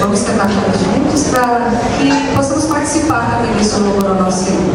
Vamos cantar juntos para que possamos participar também desse louvor ao nosso Senhor.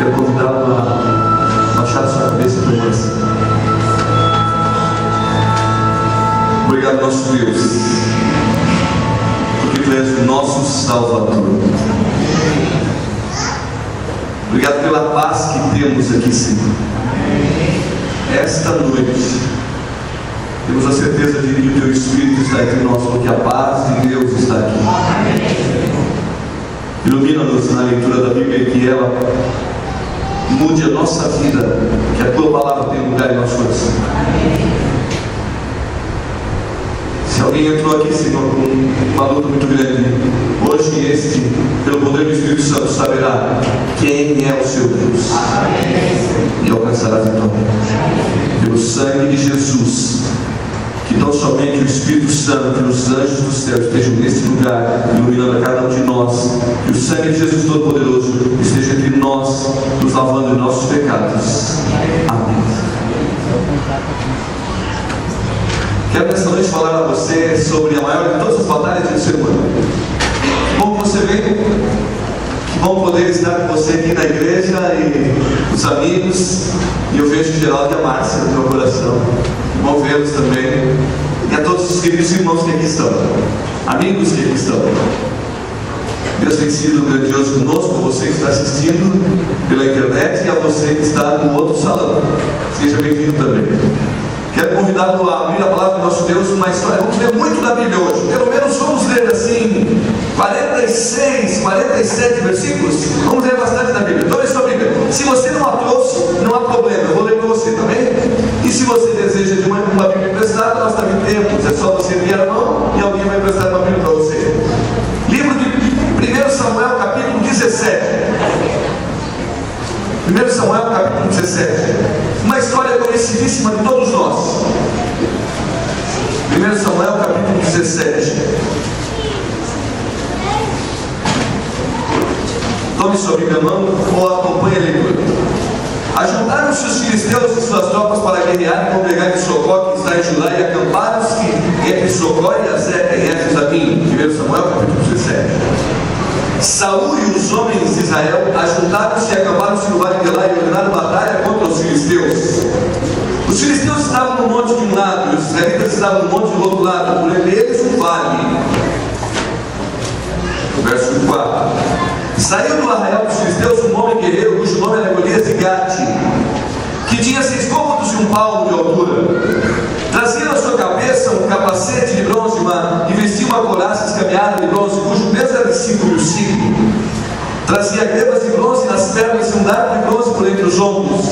Quero convidá-lo a baixar sua cabeça e permanecer. Obrigado, nosso Deus, porque Tu és o nosso Salvador. Obrigado pela paz que temos aqui, Senhor. Esta noite temos a certeza de que o Teu Espírito está entre nós, porque a paz de Deus está aqui. Ilumina-nos na leitura da Bíblia, que ela mude a nossa vida, que a Tua palavra tenha lugar em nosso coração. Se alguém entrou aqui, Senhor, com uma luta muito grande, hoje este, pelo poder do Espírito Santo, saberá quem é o seu Deus e alcançará a vitória. Pelo sangue de Jesus, que não somente o Espírito Santo e os anjos do céu estejam neste lugar, iluminando a cada um de nós, que o sangue de Jesus Todo-Poderoso esteja entre nós, nos lavando de nossos pecados. Amém. Quero nesta noite falar a você sobre a maior de todas as batalhas do ser humano. Que bom que você veio. Que bom poder estar com você aqui na igreja e os amigos. E eu vejo o Geraldo e a Márcia no meu coração. Que bom vê-los também. E a todos os queridos irmãos que aqui estão. Amigos que aqui estão. Deus tem sido grandioso conosco, você que está assistindo pela internet e a você que está no outro salão. Seja bem-vindo também. Quero convidá-lo a abrir a palavra do nosso Deus, uma história. Vamos ler muito da Bíblia hoje. Pelo menos vamos ler assim 46, 47 versículos. Vamos ler bastante da Bíblia. Tome sua Bíblia. Se você não a trouxe, não há problema. Eu vou ler para você, tá bem? E se você deseja de uma Bíblia emprestada, nós também temos. É só você enviar a mão e alguém vai emprestar uma Bíblia para você. Livro de 1 Samuel, capítulo 17. 1 Samuel, capítulo 17. Uma história conhecidíssima de todos nós. 1 Samuel, capítulo 17. Tome sua Bíblia na mão ou acompanhe a leitura. Ajuntaram-se os filisteus e suas tropas para guerrear e congregar em Socó, que está em Judá, e acamparam-se entre Socó e Azeca, em Efes-Damim. 1 Samuel, capítulo 17. Saúl e os homens de Israel ajuntaram-se e acamparam-se no vale de Elá e ordenaram batalha contra os filisteus. Os filisteus estavam no monte de um lado e os israelitas estavam no monte do outro lado, por entre eles um vale. Verso 4. Saiu do arraial dos filisteus um homem guerreiro, cujo nome era Golias de Gate, que tinha 6 côvados e 1 palmo de altura. Trazia na sua cabeça um capacete de bronze e vestia uma couraça escameada de bronze, cujo peso era de 5.000 ciclos. Trazia grebas de bronze nas pernas e um dardo de bronze por entre os ombros.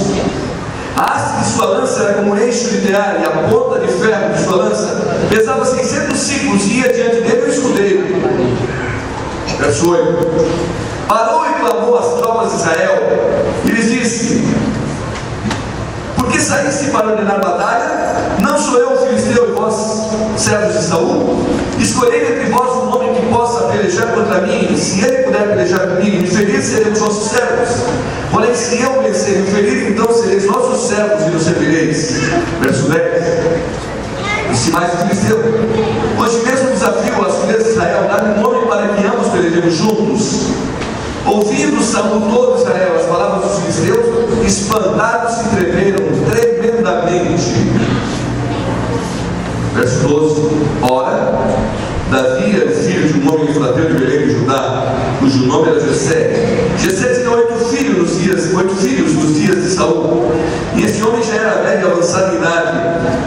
A haste de sua lança era como um eixo de tear, e a ponta de ferro de sua lança pesava 600 ciclos, e ia diante dele um escudeiro. Verso 8. Parou e clamou às tropas de Israel e lhes disse: por que saíste para ordenar batalha? Não sou eu o filisteu e vós, servos de Saul? Escolhei entre vós um homem que possa pelejar contra mim, e se ele puder pelejar comigo e me ferir, seremos vossos servos. Porém, se eu vencer e me ferir, então sereis nossos servos e nos servireis. Verso 10. Disse mais o filisteu: hoje mesmo desafio às filhas de Israel, dá-me um homem para que ambos pelejemos juntos. Ouvindo Saul todo Israel as palavras dos filisteus, espantados se tremeram tremendamente. Verso 12. Ora, Davi era filho de um homem efrateu de Belém de Judá, cujo nome era Jessé. Jessé tinha 8 filhos nos dias de Saul, e esse homem já era velho e avançado em idade.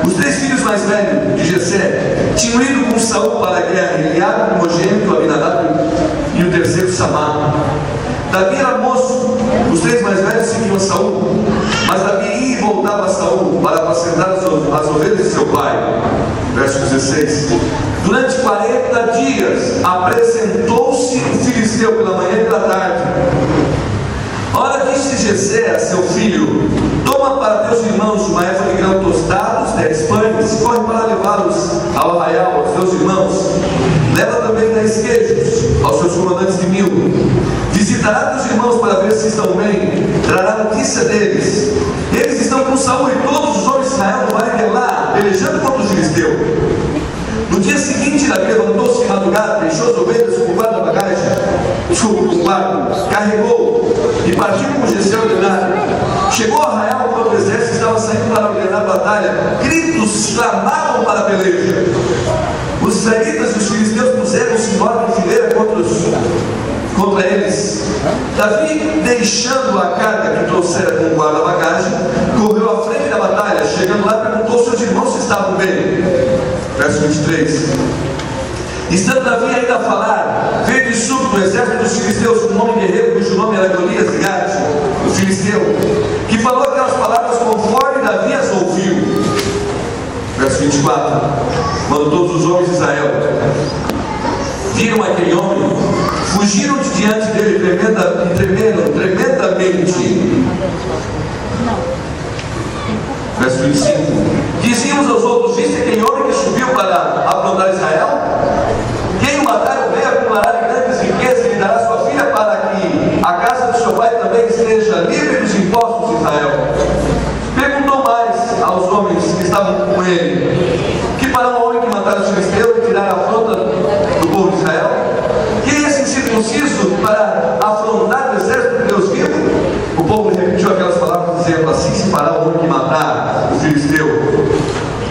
Os 3 filhos mais velhos de Jessé tinham ido com Saul para a guerra, Eliabe, o primogênito, Abinadab e o terceiro Samá. Davi era moço, os 3 mais velhos seguiam Saul, mas Davi ia e voltava a Saul para apacentar as ovelhas de seu pai. Verso 16. Durante 40 dias apresentou-se o filisteu pela manhã e pela tarde. Ora, disse Jessé a seu filho: toma para teus irmãos uma éfa de grão tostados, 10 pães, e corre para levá-los ao arraial, aos teus irmãos. Leva também 10 queijos aos seus comandantes de 1000. Visitará teus irmãos para ver se estão bem, trará notícia deles. Eles estão com Saul e todos os homens de Israel no vale de Elá, pelejando contra os filisteus. No dia seguinte, Davi levantou-se de madrugada, deixou as ovelhas com o guarda da bagagem, carregou e partiu com Gesem e Ordenário. Chegou a Arraial quando o exército estava saindo para ordenar a batalha. Gritos clamavam para a peleja. Os israelitas e os filisteus puseram-se em ordem de fileira contra eles. Davi, deixando a carga que trouxera com o guarda-bagagem, correu à frente da batalha. Chegando lá, perguntou aos seus irmãos se estavam bem. Verso 23. Estando Davi ainda a falar, veio de súbito o exército dos filisteus com um homem guerreiro, cujo nome era Golias de Gate, o filisteu, que falou aquelas palavras conforme Davi as ouviu. Verso 24. Quando todos os homens de Israel viram aquele homem, fugiram de diante dele tremeram tremendamente. Verso 25. Diziam uns aos outros: viste aquele homem que subiu para afrontar Israel? Quem o matar o rei acumulará grandes riquezas e lhe dará sua filha, para que a casa do seu pai também esteja livre dos impostos de Israel. Perguntou mais aos homens que estavam com ele: que para um homem que matar os filisteus e tirar a afronta do povo de Israel? Quem é esse incircunciso para afrontar o exército de Deus vivo? O povo repetiu aquelas palavras, dizendo: assim se fará o homem que matar o filisteu.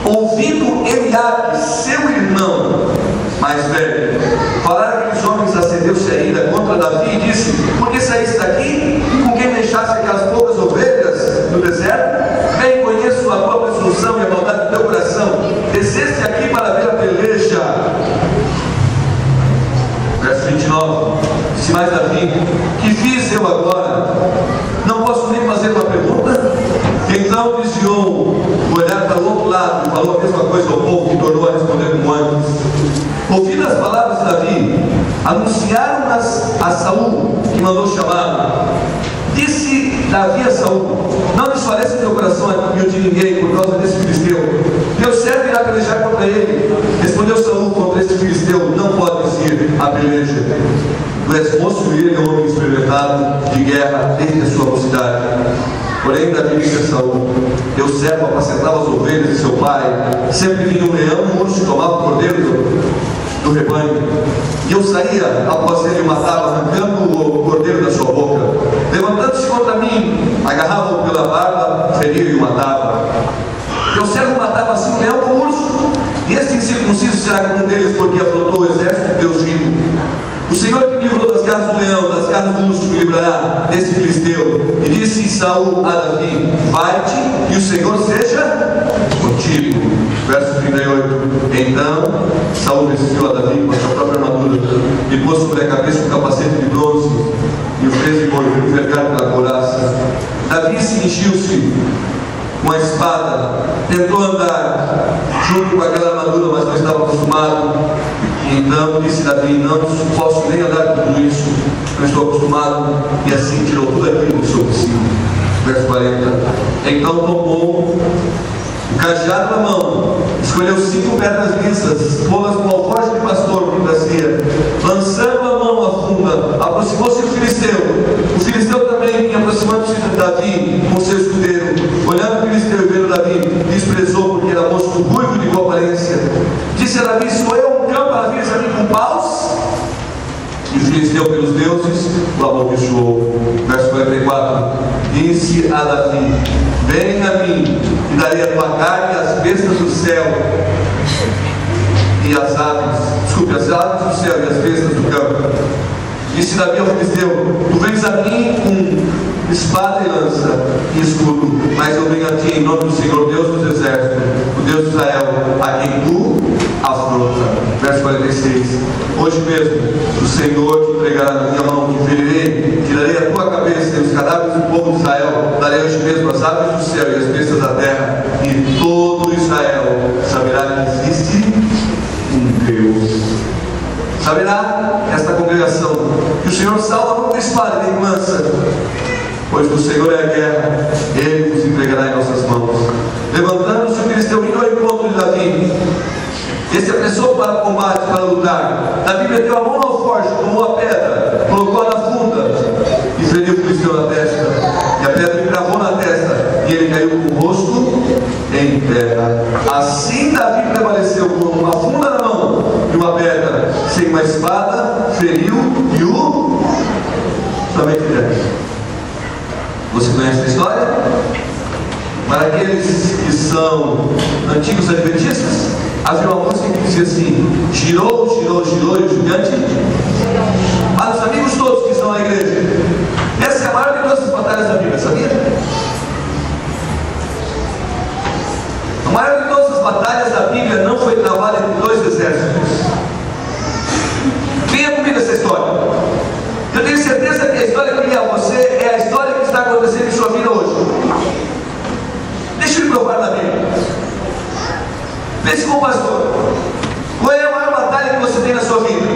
Ouvindo Eliabe, seu irmão mais velho, falar aqueles homens, acendeu-se a ira contra Davi e disse: por que saíste daqui? Com quem deixaste aquelas poucas ovelhas no deserto? Bem conheço a tua presunção e a maldade do teu coração. Desceste aqui para ver a peleja. Verso 29. Disse mais Davi: que fiz eu agora? Não posso nem fazer uma pergunta? Então desviou o olhar para o outro lado e falou a mesma coisa ao povo, que tornou a responder como antes. Ouvindo as palavras de Davi, anunciaram-nas a Saul, que mandou chamá-lo. Disse Davi a Saul: não desfaleça teu coração e o de ninguém por causa desse filisteu. Teu servo irá pelejar contra ele. Respondeu Saul contra esse filisteu: não podes ir à peleja. Tu és moço e ele é um homem experimentado de guerra desde a sua mocidade. Porém Davi disse a Saul: teu servo apacentava as ovelhas de seu pai. Sempre vinha um leão, um urso, tomava o cordeiro do rebanho, e eu saía após ele e o matava, arrancando o cordeiro da sua boca. Levantando-se contra mim, agarrava-o pela barba, feria e o matava. Teu servo matava assim um leão com o urso, e este incircunciso será como um deles, porque afrontou o exército de Deus vivo. O Senhor que me livrou das garras do leão, das garras do urso, me livrará desse filisteu. E disse Saul a Davi: vai-te, e o Senhor seja contigo. Verso 38. Então Saul vestiu a Davi com a sua própria armadura, e pôs sobre a cabeça um capacete de bronze, e o fez envergar pela couraça. Davi cingiu-se com a espada, tentou andar junto com aquela armadura, mas não estava acostumado. Então disse Davi: não posso nem andar com tudo isso, não estou acostumado. E assim tirou tudo aquilo sobre si. Verso 40. Então tomou o cajado na mão, escolheu 5 pedras lisas, pô-las com alforje de pastor que trazia, lançando a mão à funda, aproximou-se do filisteu. O filisteu também vinha aproximando-se de Davi com seu escudeiro. Olhando o filisteu e vendo Davi, desprezou, porque era moço ruivo de boa aparência. Disse a Davi: sou eu um cão para vir a mim com paus? E o filisteu, pelos deuses, o amaldiçoou. Verso 44. Disse a Davi: vem a mim, e darei a tua carne às bestas do céu e às aves. Desculpe, as aves do céu e as bestas do campo. Disse Davi ao filisteu: tu vens a mim com espada e lança e escudo, mas eu venho a ti em nome do Senhor Deus dos exércitos, o Deus de Israel, a quem tu afronta. Verso 46. Hoje mesmo o Senhor te entregará na minha mão, te ferirei, tirarei a tua cabeça e os cadáveres do povo de Israel, darei hoje mesmo as aves do céu e as bestas da terra, e todo Israel saberá que existe um Deus. Saberá esta congregação que o Senhor salva com espada e nem lança, pois do Senhor é a guerra, Ele nos entregará em nossas mãos. Levantando-se o filisteu, indo ao encontro de Davi. Este apressou para o combate, para lutar. Davi meteu a mão no alforje, tomou a pedra, colocou na funda e feriu o filisteu na testa. E a pedra lhe cravou na testa, e ele caiu com o rosto em terra. Assim Davi prevaleceu com uma funda na mão Você conhece a história? Para aqueles que são antigos adventistas, havia uma música que dizia assim: girou, girou, girou e o gigante. Para os amigos todos que estão na igreja, essa é a maior de todas as batalhas da Bíblia, sabia? A maior de todas as batalhas da Bíblia não foi travada entre dois exércitos. Venha comigo essa história. Eu tenho certeza que a história que liga a você é a história que está acontecendo em sua vida hoje. Deixa eu lhe provar na Bíblia. Pense com o pastor. Qual é a maior batalha que você tem na sua vida?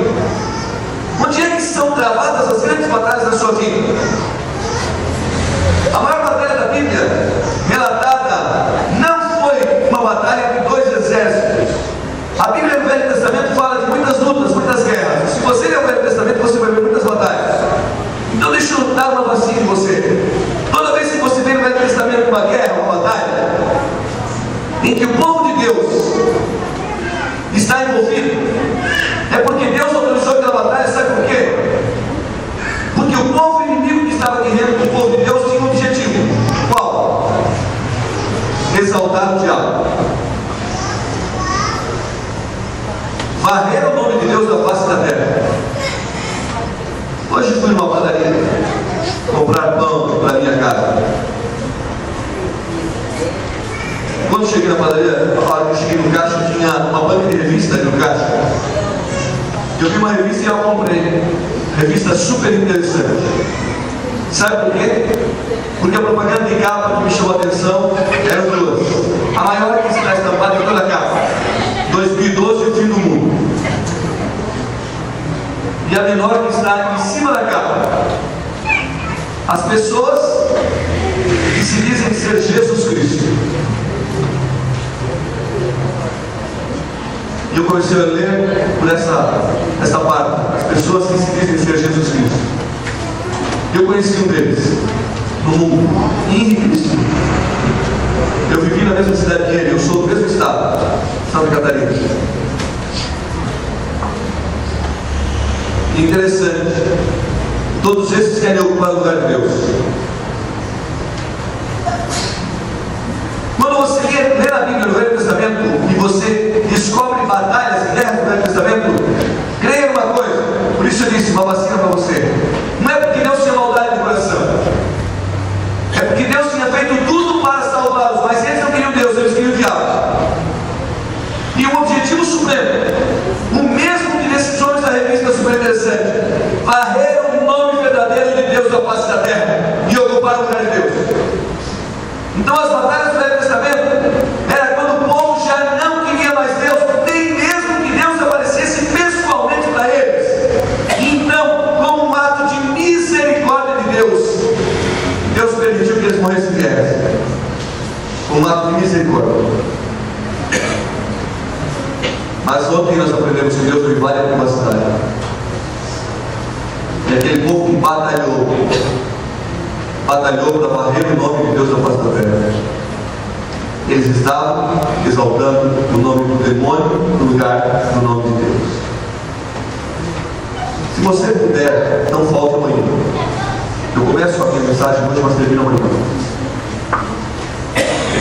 Onde é que são travadas as grandes batalhas da sua vida? A maior batalha da Bíblia relatada não foi uma batalha entre dois exércitos. A Bíblia no Velho Testamento fala de muitas lutas, muitas guerras. Se você ler o Velho Testamento, você vai ver muitas batalhas. Então deixa eu dar uma vacina em você. Toda vez que você vê no Velho Testamento uma guerra, uma batalha, em que o povo de Deus está envolvido, é porque Deus autorizou aquela batalha. Sabe por quê? Porque o povo inimigo que estava guerreando com o povo de Deus tinha um objetivo. Qual? Exaltar o diabo, varrer o nome de Deus da face da terra. Hoje fui numa padaria comprar pão para minha casa. Quando cheguei na padaria, a hora que eu cheguei no caixa, tinha uma banca de revista ali no caixa. Eu vi uma revista e eu comprei. Revista super interessante. Sabe por quê? Porque a propaganda de capa que me chamou a atenção eram duas. A maior que está estampada em toda a capa: 2012, o fim do mundo. E a menor que está em cima da capa: as pessoas que se dizem ser Jesus Cristo. E eu comecei a ler por essa parte: as pessoas que se dizem ser Jesus Cristo. Eu conheci um deles no mundo, Henrique Cristo. Eu vivi na mesma cidade que ele, eu sou do mesmo estado, Santa Catarina. Interessante, todos esses querem ocupar o lugar de Deus. Quando você lê na Bíblia, no Velho Testamento, e você descobre batalhas e guerras no Velho Testamento, creia numa coisa. Por isso eu disse, uma vacina para você. Não é porque Deus tinha maldade no coração, é porque Deus tinha feito tudo para salvá-los, mas eles não queriam Deus, eles queriam o diabo. E o objetivo supremo, o mesmo que desses homens da revista super interessante, varreram o nome verdadeiro de Deus da face da terra e ocuparam o lugar de Deus. Então as batalhas do Velho Testamento era quando o povo já não queria mais Deus, nem mesmo que Deus aparecesse pessoalmente para eles. E então, como um ato de misericórdia de Deus, Deus permitiu que eles morressem em guerra. Um ato de misericórdia. Mas ontem nós aprendemos que Deus não invade a privacidade. E aquele povo que batalhou para varrer o nome de Deus da face da terra. Eles estavam exaltando o nome do demônio no lugar do nome de Deus. Se você puder, não falte amanhã. Eu começo a minha mensagem hoje, mas termino amanhã.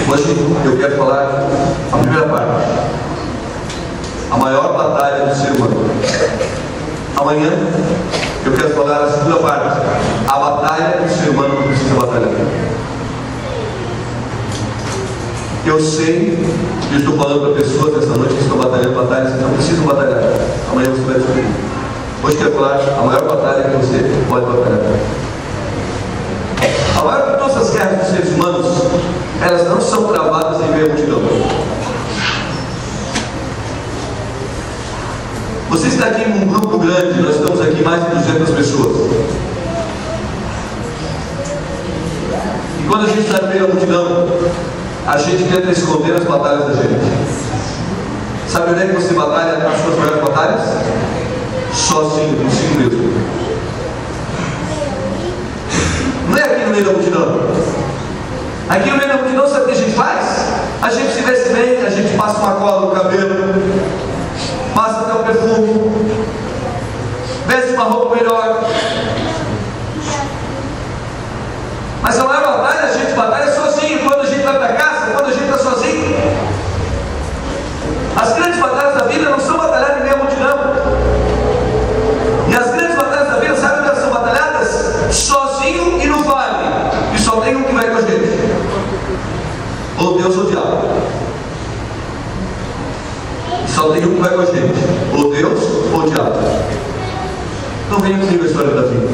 Hoje eu quero falar a primeira parte: a maior batalha do ser humano. Amanhã eu quero falar a segunda parte: a batalha que o ser humano não precisa batalhar. Eu sei que estou falando para pessoas esta noite que estão batalhando batalhas que não precisam batalhar. Amanhã você vai descobrir. Hoje eu quero falar a maior batalha que você pode batalhar. A maior de todas as guerras dos seres humanos, elas não são travadas em meio à multidão. Você está aqui em um grupo grande, nós estamos aqui mais de 200 pessoas. E quando a gente está no meio da multidão, a gente tenta esconder as batalhas da gente. Sabe onde é que você batalha as suas maiores batalhas? Sozinho, consigo mesmo. Não é aqui no meio da multidão. Aqui no meio da multidão, sabe o que a gente faz? A gente se veste bem, a gente passa uma cola no cabelo, passa até o perfume, veste uma roupa melhor. Mas a maior ou Deus ou o diabo. Só tem um que vai com a gente, ou Deus ou o diabo. Então venha comigo a história da vida.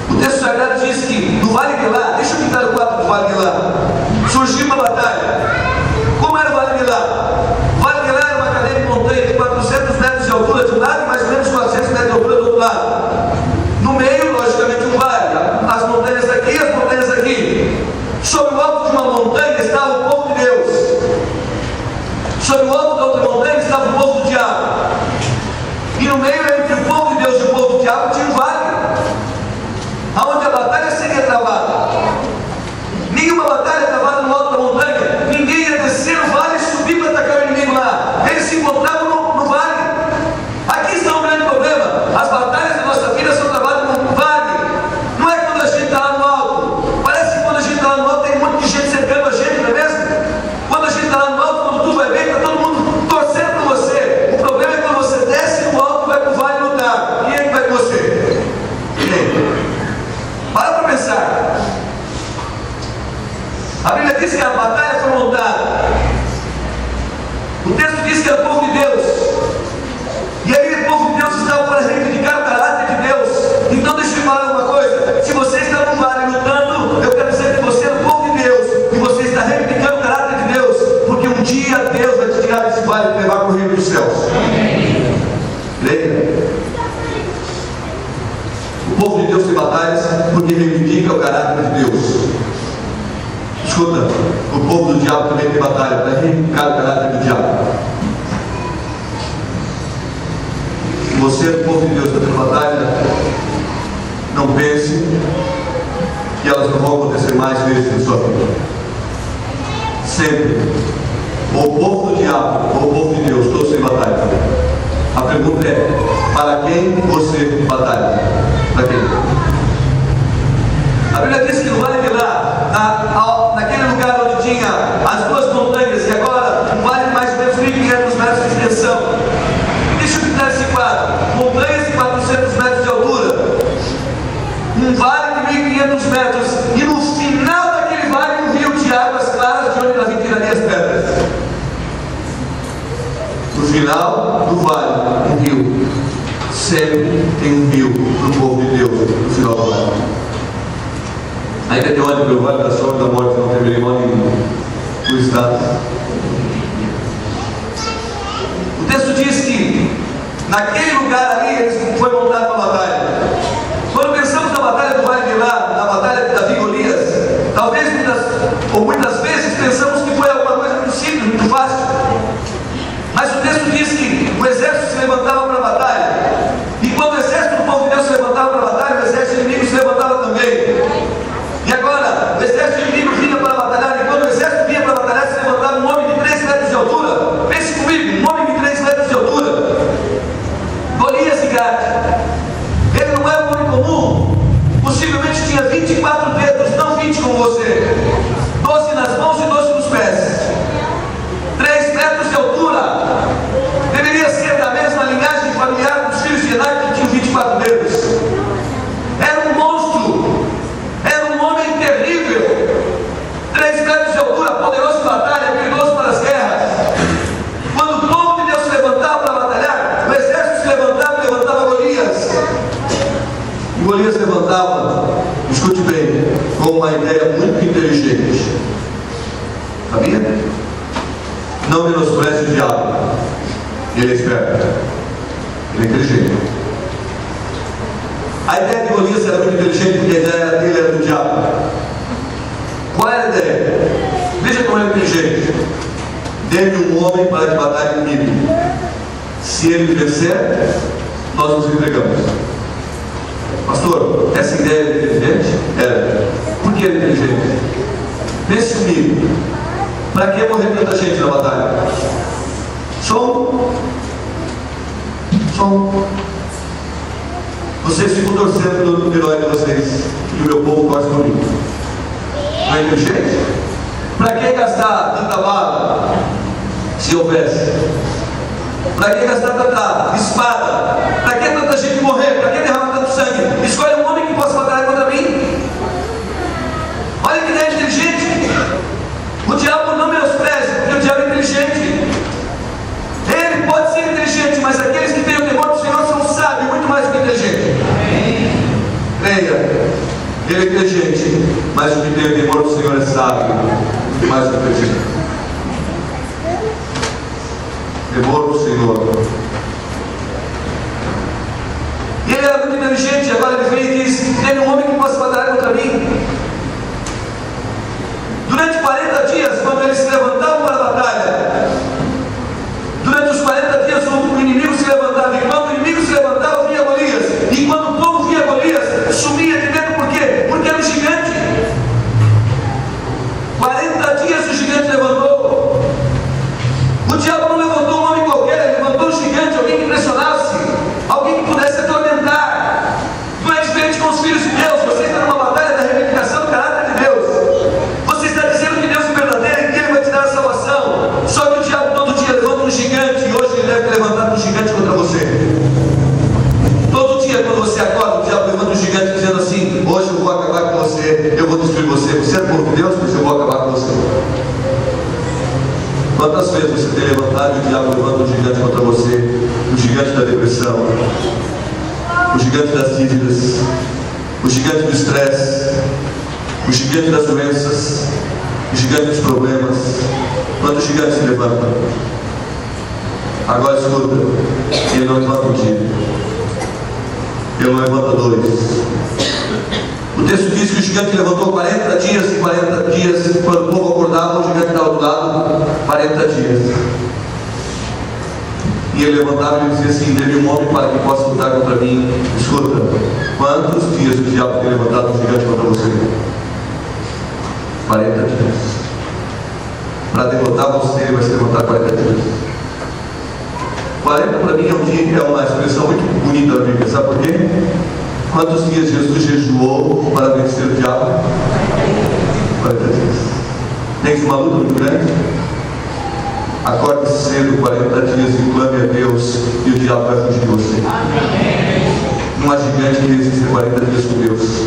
O texto sagrado diz que no Vale de Elá, deixa eu pintar o quadro do Vale de Elá, surgiu uma batalha. Como era o Vale de Elá? O Vale de Elá era uma cadeia de montanha de 400 metros de altura de um lado e mais ou menos 400 metros de altura do outro lado. No meio, logicamente, um vale, as montanhas daqui, as montanhas daqui. Sobre o alto de uma montanha estava o povo de Deus. Sobre o alto da outra montanha estava o povo do diabo. E no meio, entre o povo de Deus e o povo do diabo, tinha um vale, aonde a batalha seria travada. Nenhuma batalha travada no alto da montanha. Ninguém ia descer o vale e subir para atacar o inimigo lá. Eles se encontravam no vale. Aqui está um grande problema. As batalhas da nossa vida são travadas no vale. Não é quando a gente está lá no alto. Parece que quando a gente está lá no alto tem um monte de gente cercando a gente, não é mesmo? Quando a gente está lá no alto, quando tudo vai bem, está todo mundo torcendo por você. O problema é quando você desce no alto e vai para o vale lutar. Quem é que vai com você? Quem? Para pensar. A Bíblia diz que a batalha foi montada. O texto diz que era o povo de Deus. E aí o povo de Deus estava para reivindicar o caráter de Deus. Então deixa eu falar uma coisa. Se você está no vale lutando, eu quero dizer que você é o povo de Deus. E você está reivindicando o caráter de Deus. Porque um dia Deus vai te tirar desse vale e te levar para o reino dos céus. Leia. O povo de Deus tem batalhas porque reivindica o caráter de Deus. Escuta, o povo do diabo também tem batalha para reivindicar o caráter do diabo. Se você é do povo de Deus está tendo batalha, não pense que elas não vão acontecer mais vezes na sua vida. Sempre. Ou o povo do diabo ou o povo de Deus, todos têm batalha. A pergunta é: para quem você batalha? Para quem? A Bíblia diz que no Vale de Elá, naquele lugar onde tinha as duas montanhas, e agora um vale de mais ou menos 1.500 metros de extensão. Deixa eu pintar esse quadro: montanhas de 400 metros de altura, um vale de 1.500 metros, e no final daquele vale um rio de águas claras de onde Davi tiraria as pedras. No final do vale, um rio. Sempre tem um rio para o povo de Deus no final do vale. Ainda tem onde pelo vale da sombra e da morte não temerei mal nenhum. Tu estás. O texto diz que naquele lugar ali foi montada uma batalha. Quando pensamos na batalha do Vale de Elá, na batalha de Davi e Golias, talvez muitas vezes pensamos que foi alguma coisa muito simples, muito fácil. Mas o texto diz que o exército se levantava para a batalha. E quando o exército do povo de Deus se levantava para a batalha, o exército inimigo se levantava também. E agora, o exército inimigo vinha para batalhar. E quando o exército vinha para batalhar, se levantava um homem de 3 metros de altura. Pense comigo, um homem de 3 metros de altura. Golias de Gade. Ele não é um homem comum. Possivelmente tinha 24 dedos, não 20 como você. 12 nas mãos e 12 nos pés. 3 metros de altura. Deveria ser da mesma linhagem familiar dos filhos de Enac, que tinham 24 dedos. Era um monstro. Era um homem terrível. 3 metros de altura, poderoso em batalha, perigoso para as guerras. Quando o povo de Deus se levantava para batalhar, o exército se levantava e levantava Golias. E Golias levantava, escute bem, com uma ideia muito inteligente. Sabia? Não menospreze o diabo. Ele é esperto. Ele é inteligente. A ideia de Golias era muito inteligente porque a ideia dele era do diabo. Qual era a ideia? Veja como ele é inteligente. Dê-me um homem para que batalhe comigo. Se ele vencer, nós nos entregamos. Pastor, essa ideia é inteligente? Era. Por que ele é inteligente? Pense comigo. Para que morrer tanta gente na batalha? Som. Vocês ficam torcendo no herói de vocês. E o meu povo torce por mim. Não é inteligente? Para que gastar tanta bala? Se houvesse. Para que gastar tanta espada? Para que tanta gente morrer? Para que derramar tanto sangue? Escolha um homem que possa batalhar contra mim. Olha que ideia inteligente. O diabo não menospreza mas aqueles que têm o temor do Senhor são sábios, muito mais do que inteligentes. Creia, ele é inteligente, mas o que tem o temor do Senhor é sábio, muito mais do que inteligente. Temor do Senhor. E ele era muito inteligente, agora ele vem e diz: tem um homem que possa batalhar contra mim. Durante 40 dias, quando eles se levantavam para a batalha, durante os 40 dias o inimigo se levantava, e quando o inimigo se levantava, vinha Golias, e quando o povo via Golias, sumia de medo. Por quê? Porque era um gigante. 40 dias o gigante levantou. O diabo não levantou um homem qualquer, ele levantou um gigante, alguém que impressionasse, alguém que pudesse atormentar. Não é diferente com os filhos de Deus. Você está numa batalha da reivindicação do caráter de Deus. Você está dizendo que Deus é verdadeiro e que Ele vai te dar a salvação. Só que o diabo todo dia levanta um gigante, e hoje ele deve ter levantado um gigante contra você. Todo dia quando você acorda, o diabo levanta um gigante dizendo assim: hoje eu vou acabar com você, eu vou destruir você. Você é povo de Deus, mas eu vou acabar com você. Quantas vezes você tem levantado e o diabo levanta um gigante contra você? O gigante da depressão, o gigante das dívidas, o gigante do estresse, o gigante das doenças, o gigante dos problemas. Quantos gigantes se levantam? Agora escuta, ele não levanta um dia, ele não levanta dois. O texto diz que o gigante levantou 40 dias e 40 dias, quando o povo acordava, o gigante estava do lado, 40 dias. E ele levantava e dizia assim: dê-me um homem para que possa lutar contra mim. Escuta, quantos dias o diabo tem levantado um gigante contra você? 40 dias. Para derrotar você, ele vai se levantar 40 dias. 40 para mim é uma expressão muito bonita na Bíblia. Sabe por quê? Quantos dias Jesus jejuou para vencer o diabo? 40 dias. Tens uma luta muito grande? Acorde cedo 40 dias e clame a Deus, e o diabo vai fugir de você. Não há gigante que resista 40 dias com Deus.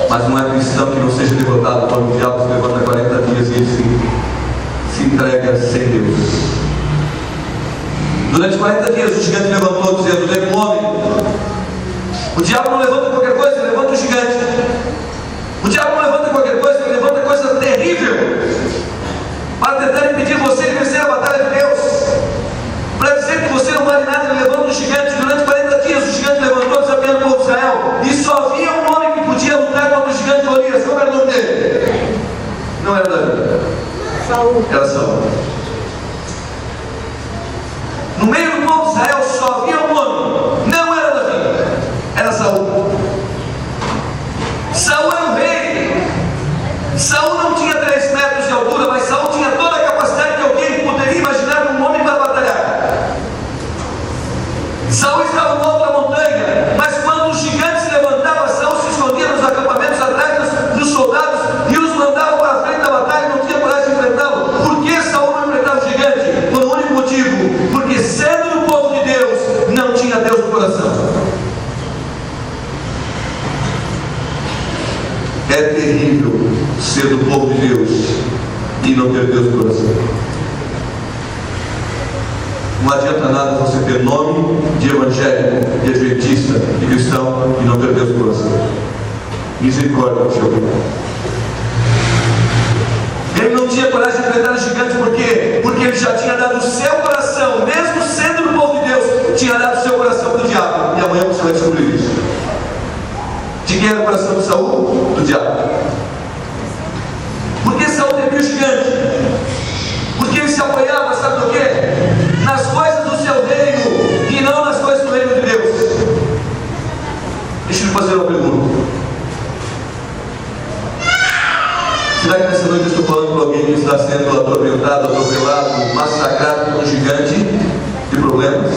Mas não é cristão que não seja derrotado quando o diabo se levanta 40 dias e ele se entrega sem Deus. Durante 40 dias o gigante levantou dizendo: dê-me um homem. O diabo não levanta qualquer coisa, ele levanta o gigante. O diabo não levanta qualquer coisa, ele levanta coisa terrível para tentar impedir você de vencer a batalha de Deus, para dizer que você não vale nada. Ele levanta um gigante. Durante 40 dias o gigante levantou desafiando o povo de Israel, e só havia um homem que podia lutar contra o gigante Golias. Qual era o nome dele? Não era Davi, Saul. Era Saul. No meio do povo de Israel só havia um homem, não era Davi, era Saul. Saul era um rei. Saul não tinha 3 metros de altura, mas Saul tinha toda a capacidade que alguém poderia imaginar num homem para batalhar. Saul estava no alto da montanha, mas quando o gigante se levantava, Saul se escondia nos acampamentos atrás dos soldados e os mandava para a frente da batalha. Não tinha coragem de enfrentá-lo. Por que Saul não enfrentava o gigante? Por um único motivo: porque sendo do povo de Deus, não tinha Deus no coração. É terrível ser do povo de Deus e não ter Deus no coração. Não adianta nada você ter nome de evangélico, de adventista, de cristão e não ter Deus no coração. Misericórdia do Senhor. Ele não tinha coragem de enfrentar o gigante. Por quê? Porque ele já tinha dado o seu coração, mesmo sendo do povo de Deus, tinha dado o seu coração para o diabo. E amanhã você vai descobrir isso. De quem era o coração de Saul? Do diabo. Por que Saul temia o gigante? Porque ele se apoiava, sabe do quê? Nas coisas do seu reino e não nas coisas do reino de Deus. Deixa eu lhe fazer uma pergunta. Será que nessa noite eu estou falando para alguém que está sendo atormentado, atropelado, massacrado por um gigante de problemas?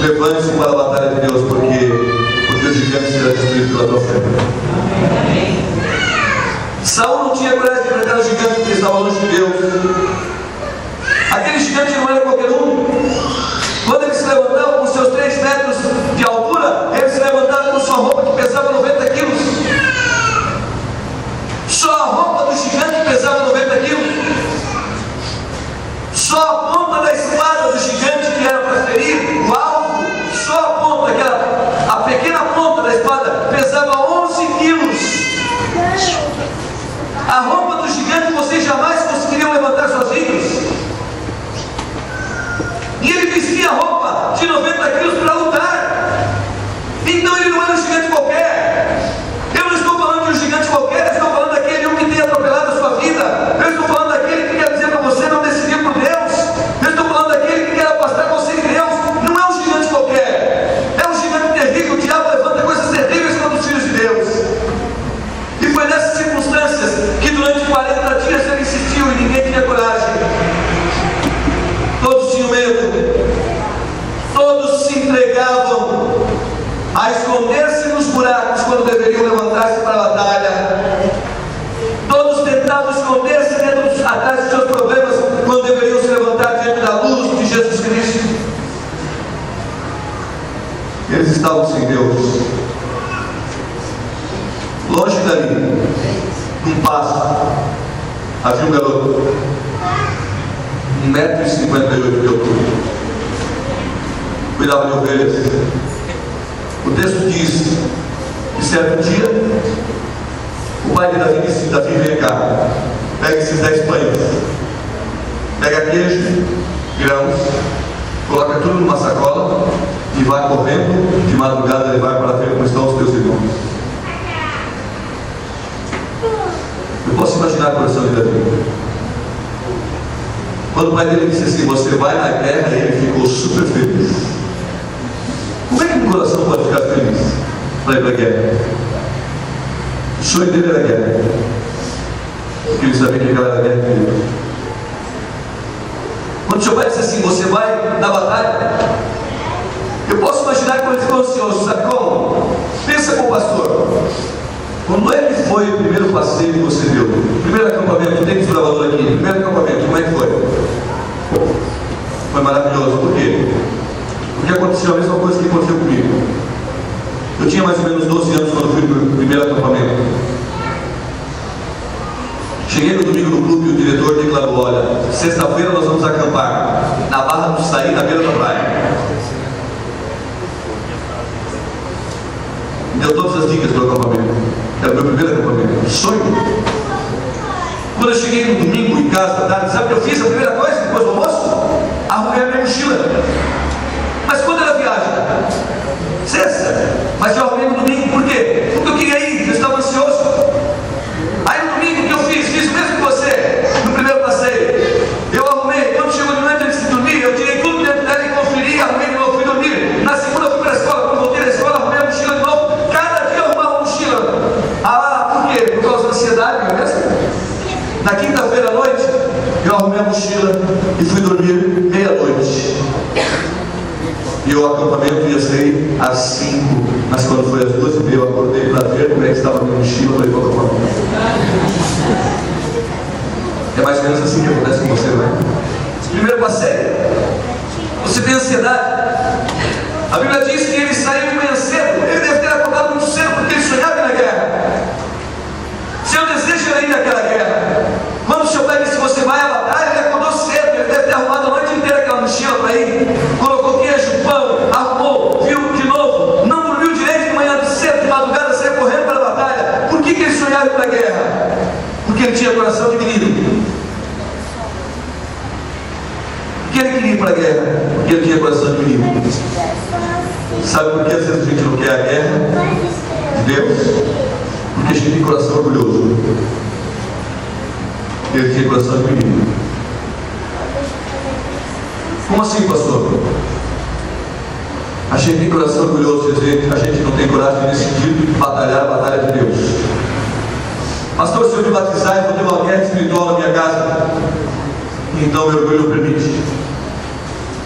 Levante-se para a batalha de Deus, porque o gigante será destruído pela tua fé. Saul não tinha coragem de enfrentar o gigante porque estava longe de Deus. Aquele gigante não era qualquer um. Quando ele se levantava com seus 3 metros de altura, ele se levantava com sua roupa que pesava 90 quilos. Só a roupa do gigante pesava 90 quilos. Só a ponta da espada A roupa do gigante vocês jamais conseguiriam levantar sozinhos. E ele vestia a roupa de 90 quilos para lutar. Então ele não era um gigante qualquer. Eu não estou falando de um gigante qualquer, eu estou falando daquele um que tem atropelado a sua vida. Eu estou falando daquele que quer dizer para você não decidir por Deus. Eu estou falando daquele que quer afastar você de Deus. Não é um gigante qualquer. É um gigante terrível. O diabo levanta coisas terríveis contra os filhos de Deus. E foi nessas circunstâncias que durante 40 dias ele insistiu e ninguém tinha coragem. Todos tinham medo. Todos se entregavam a esconder-se nos buracos quando deveriam levantar-se para a batalha. Todos tentavam esconder-se atrás dos seus problemas quando deveriam se levantar diante da luz de Jesus Cristo. Eles estavam sem Deus. Longe dali, num passo, havia um garoto, 1,58 m de altura, cuidava de ovelhas. O texto diz que certo dia o pai de Davi disse: Davi, vem cá, pega esses 10 pães, pega queijo, grãos, coloca tudo numa sacola e vai correndo de madrugada levar para ver como estão os teus irmãos. Eu posso imaginar o coração de Davi. Quando o pai dele disse assim: você vai na guerra, ele ficou super feliz. Como é que o coração pode ficar feliz para ir para a guerra? O sonho dele era a guerra, porque ele sabia que aquela era a guerra de Deus. Quando seu pai disse assim: você vai na batalha, eu posso imaginar como ele ficou ansioso. Sabe como? Pensa com o pastor. Quando é que foi o primeiro passeio que você deu? Primeiro acampamento, tem desbravador aqui. Primeiro acampamento, como é que foi? Foi maravilhoso. Por quê? Porque aconteceu a mesma coisa que aconteceu comigo. Eu tinha mais ou menos 12 anos quando fui no primeiro acampamento. Cheguei no domingo no clube e o diretor declarou: olha, sexta-feira nós vamos acampar na Barra do Saí, na beira da praia. Me deu todas as dicas para o acampamento. Era o meu primeiro acampamento. Sonho. Quando eu cheguei no domingo em casa, tarde, sabe o que eu fiz? A primeira coisa, depois do almoço, arrumei a minha mochila. Mas quando era viagem? Sexta. Mas eu arrumei no domingo, por quê? Porque eu queria ir, eu estava ansioso. Aí no domingo o que eu fiz? Fiz o mesmo que você, no primeiro passeio. Eu arrumei, quando chegou de noite antes de dormir, eu tirei tudo dentro dela e conferi, arrumei de novo, fui dormir. Na segunda eu fui para a escola, quando voltei da escola, arrumei a mochila de novo. Cada dia eu arrumava a mochila. Ah, por quê? Por causa da ansiedade, não é mesmo? Na quinta-feira à noite, eu arrumei a mochila e fui dormir meia-noite. E o acampamento ia sair às 5, mas quando foi às 2h30 eu acordei para ver como é que estava a minha mochila para ir para o acampamento. É mais ou menos assim que acontece com você, não é? Primeiro passeio, você tem ansiedade. A Bíblia diz que ele saiu de manhã cedo. Ele deve ter acordado muito cedo porque ele sonhava na guerra. Seu desejo era ir naquela guerra. Quando o seu pai disse: você vai à batalha, ele acordou cedo. Ele deve ter arrumado a noite inteira aquela mochila para ir. Colocou queijo, pão, arrumou, viu de novo. Não dormiu direito de manhã cedo, de madrugada, saiu correndo para a batalha. Por que ele sonhava para a guerra? Porque ele tinha coração de menino. Porque ele queria ir para a guerra? Porque ele tinha coração de menino. Sabe por que às vezes a gente não quer a guerra de Deus? Porque a gente tem coração orgulhoso. Ele tinha coração de menino. Como assim, pastor? A gente tem coração orgulhoso, quer dizer, a gente não tem coragem de decidir batalhar a batalha de Deus. Pastor, se eu me batizar, eu vou ter uma guerra espiritual na minha casa. Então meu orgulho não permite.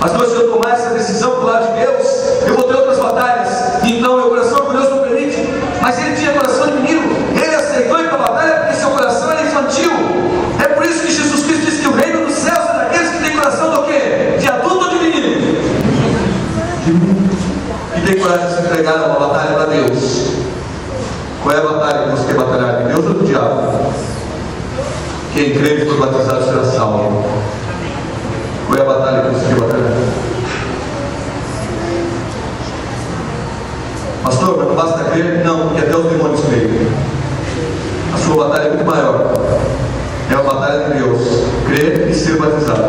Pastor, se eu tomar essa decisão do lado de Deus, eu vou ter outras batalhas. Então meu coração orgulhoso não permite. Mas ele tinha coração de menino. Ele aceitou ir para a batalha porque seu coração era infantil. É por isso que Jesus Cristo disse que o reino dos céus é daqueles que têm coração do quê? De adulto ou de menino? De menino. E tem coragem de se entregar numa batalha para Deus. Qual é a batalha que você quer batalhar? De Deus ou do diabo? Quem crê e for batizado será salvo. Qual é a batalha que você quer batalhar? Pastor, mas não basta crer? Não, porque até os demônios creem. A sua batalha é muito maior. batalha de Deus: crer e ser batizado.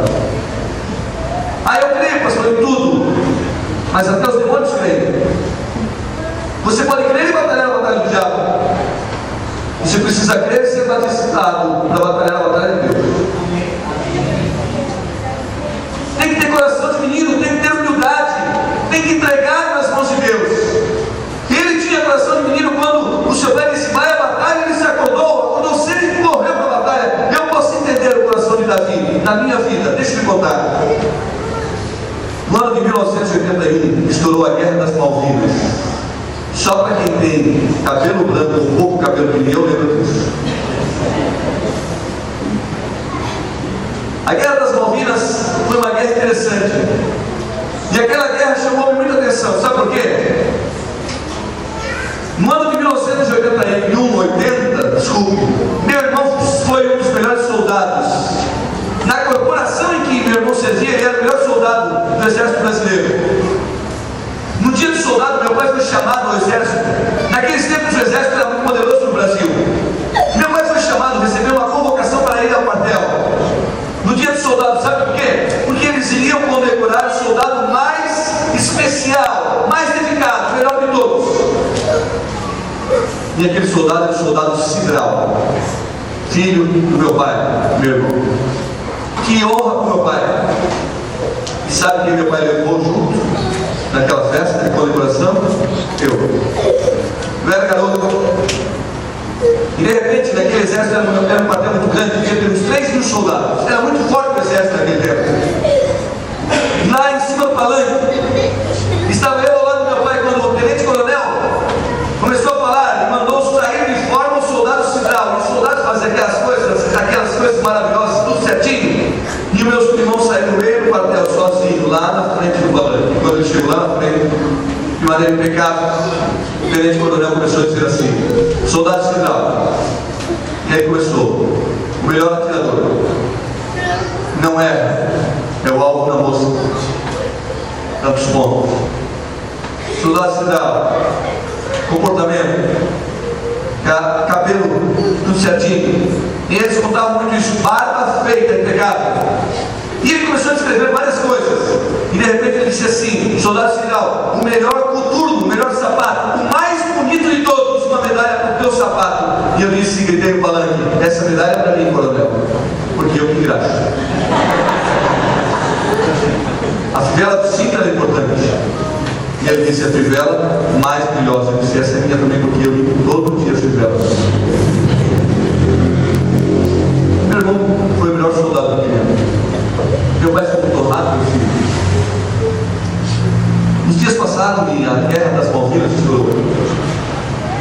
Ah, eu creio, pastor, em tudo, mas até os demônios creem. Você pode crer e batalhar a batalha do diabo. Você precisa crer e ser batizado para batalhar a batalha de Deus. Tem que ter coração de menino, tem que ter humildade, tem que entregar nas mãos de Deus. Ele tinha coração de menino quando o seu pai disse: vai à batalha, ele se acordou cedo e correu para a batalha. Eu posso entender o coração de Davi na minha vida. Deixa eu lhe contar. No ano de 1981 estourou a Guerra das Malvinas. Só para quem tem cabelo branco ou pouco cabelo de mim, eu lembro disso. A Guerra das Malvinas foi uma guerra interessante. E aquela guerra chamou muita atenção. Sabe por quê? No ano de 1981, 80, desculpe, meu irmão foi um dos melhores soldados. Na corporação em que meu irmão servia, ele era o melhor soldado do Exército Brasileiro. No dia do soldado, meu pai foi chamado ao exército. Naqueles tempos o exército era muito poderoso no Brasil. Meu pai foi chamado, recebeu uma convocação para ir ao quartel. No dia do soldado, sabe por quê? Porque eles iriam condecorar o soldado mais especial, mais dedicado, o melhor de todos. E aquele soldado era o soldado Cidral, filho do meu pai, meu irmão. Que honra para o meu pai. E sabe quem meu pai levou junto naquela festa de condecoração? Eu era garoto. E de repente, naquele exército era um quartel muito grande, devia ter uns 3.000 soldados. Era muito forte o exército naquele tempo. Lá em cima do palanque, estava eu ao lado do meu pai, quando o tenente-coronel começou a falar. Ele mandou sair de forma o soldado Cidral. E os soldados faziam aquelas coisas maravilhosas, tudo certinho. E os meus irmãos saíram no meio do quartel sozinho, lá na frente do palanque. Quando ele chegou lá na frente, de maneira impecável, o tenente-coronel começou a dizer assim: soldado Cidral. E aí começou: o melhor atirador não é o alvo na moça, tantos pontos. Soldado Cidral, comportamento, cabelo, tudo certinho. E eles contavam muito isso: barba feita, impecável. E ele começou a escrever várias coisas. E de repente ele disse assim: soldado Cidral, o melhor coturno, o melhor sapato, o mais bonito de todos, uma medalha para o teu sapato. E eu disse, gritei no palanque: essa medalha é para mim, coronel, porque eu que graço. A fivela do cinto era importante. E ele disse: a fivela mais brilhosa. Eu disse: essa é minha também, porque eu limpo todo dia a fivela. Meu irmão foi o melhor soldado daquele ano. Meu pai foi muito rápido, filho. Nos dias passados, a Guerra das Malvinas estourou.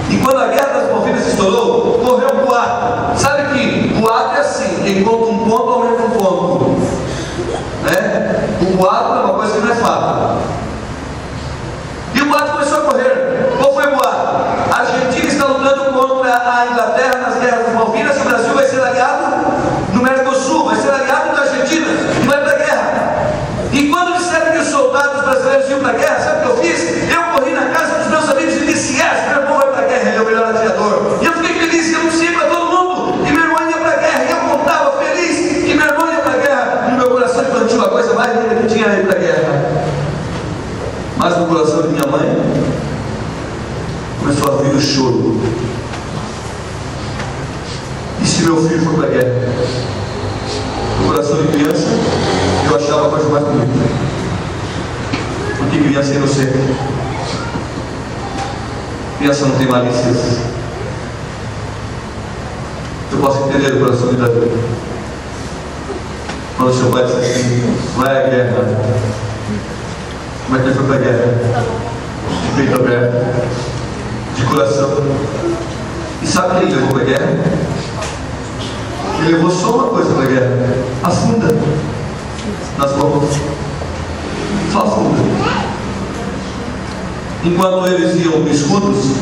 E quando a Guerra das Malvinas estourou, correu um boato. Sabe que boato é assim: quem conta um ponto aumenta um ponto, né? O boato é uma coisa que não é fato. E o boato começou a correr. Qual foi o boato? A Argentina está lutando contra a Inglaterra nas Guerras das Malvinas. E o Brasil vai ser aliado no Mercosul, vai ser aliado da Argentina e vai para a guerra. E quando disseram que os soldados brasileiros iam para a guerra, sabe o que eu fiz? Eu corri na casa dos meus amigos e disse: yes, meu irmão vai para a guerra, ele é o melhor atirador. E eu fiquei feliz, eu anunciei para todo mundo, e meu irmão ia para a guerra. E eu contava feliz que meu irmão ia para a guerra. E no meu coração infantil, a coisa mais linda que tinha era ir para a guerra. Mas no coração de minha mãe começou a vir o choro. E se meu filho for para a guerra? No coração de criança, eu achava a coisa mais bonita, porque criança é inocente. Criança não tem malícias. Eu posso entender o coração de Davi quando seu pai disse assim: vai à guerra. Como é que ele foi para a guerra? De peito aberto, de coração. E sabe quem levou para a guerra? Ele levou só uma coisa para a guerra: a funda nas mãos. Só a funda. Enquanto eles iam escudos,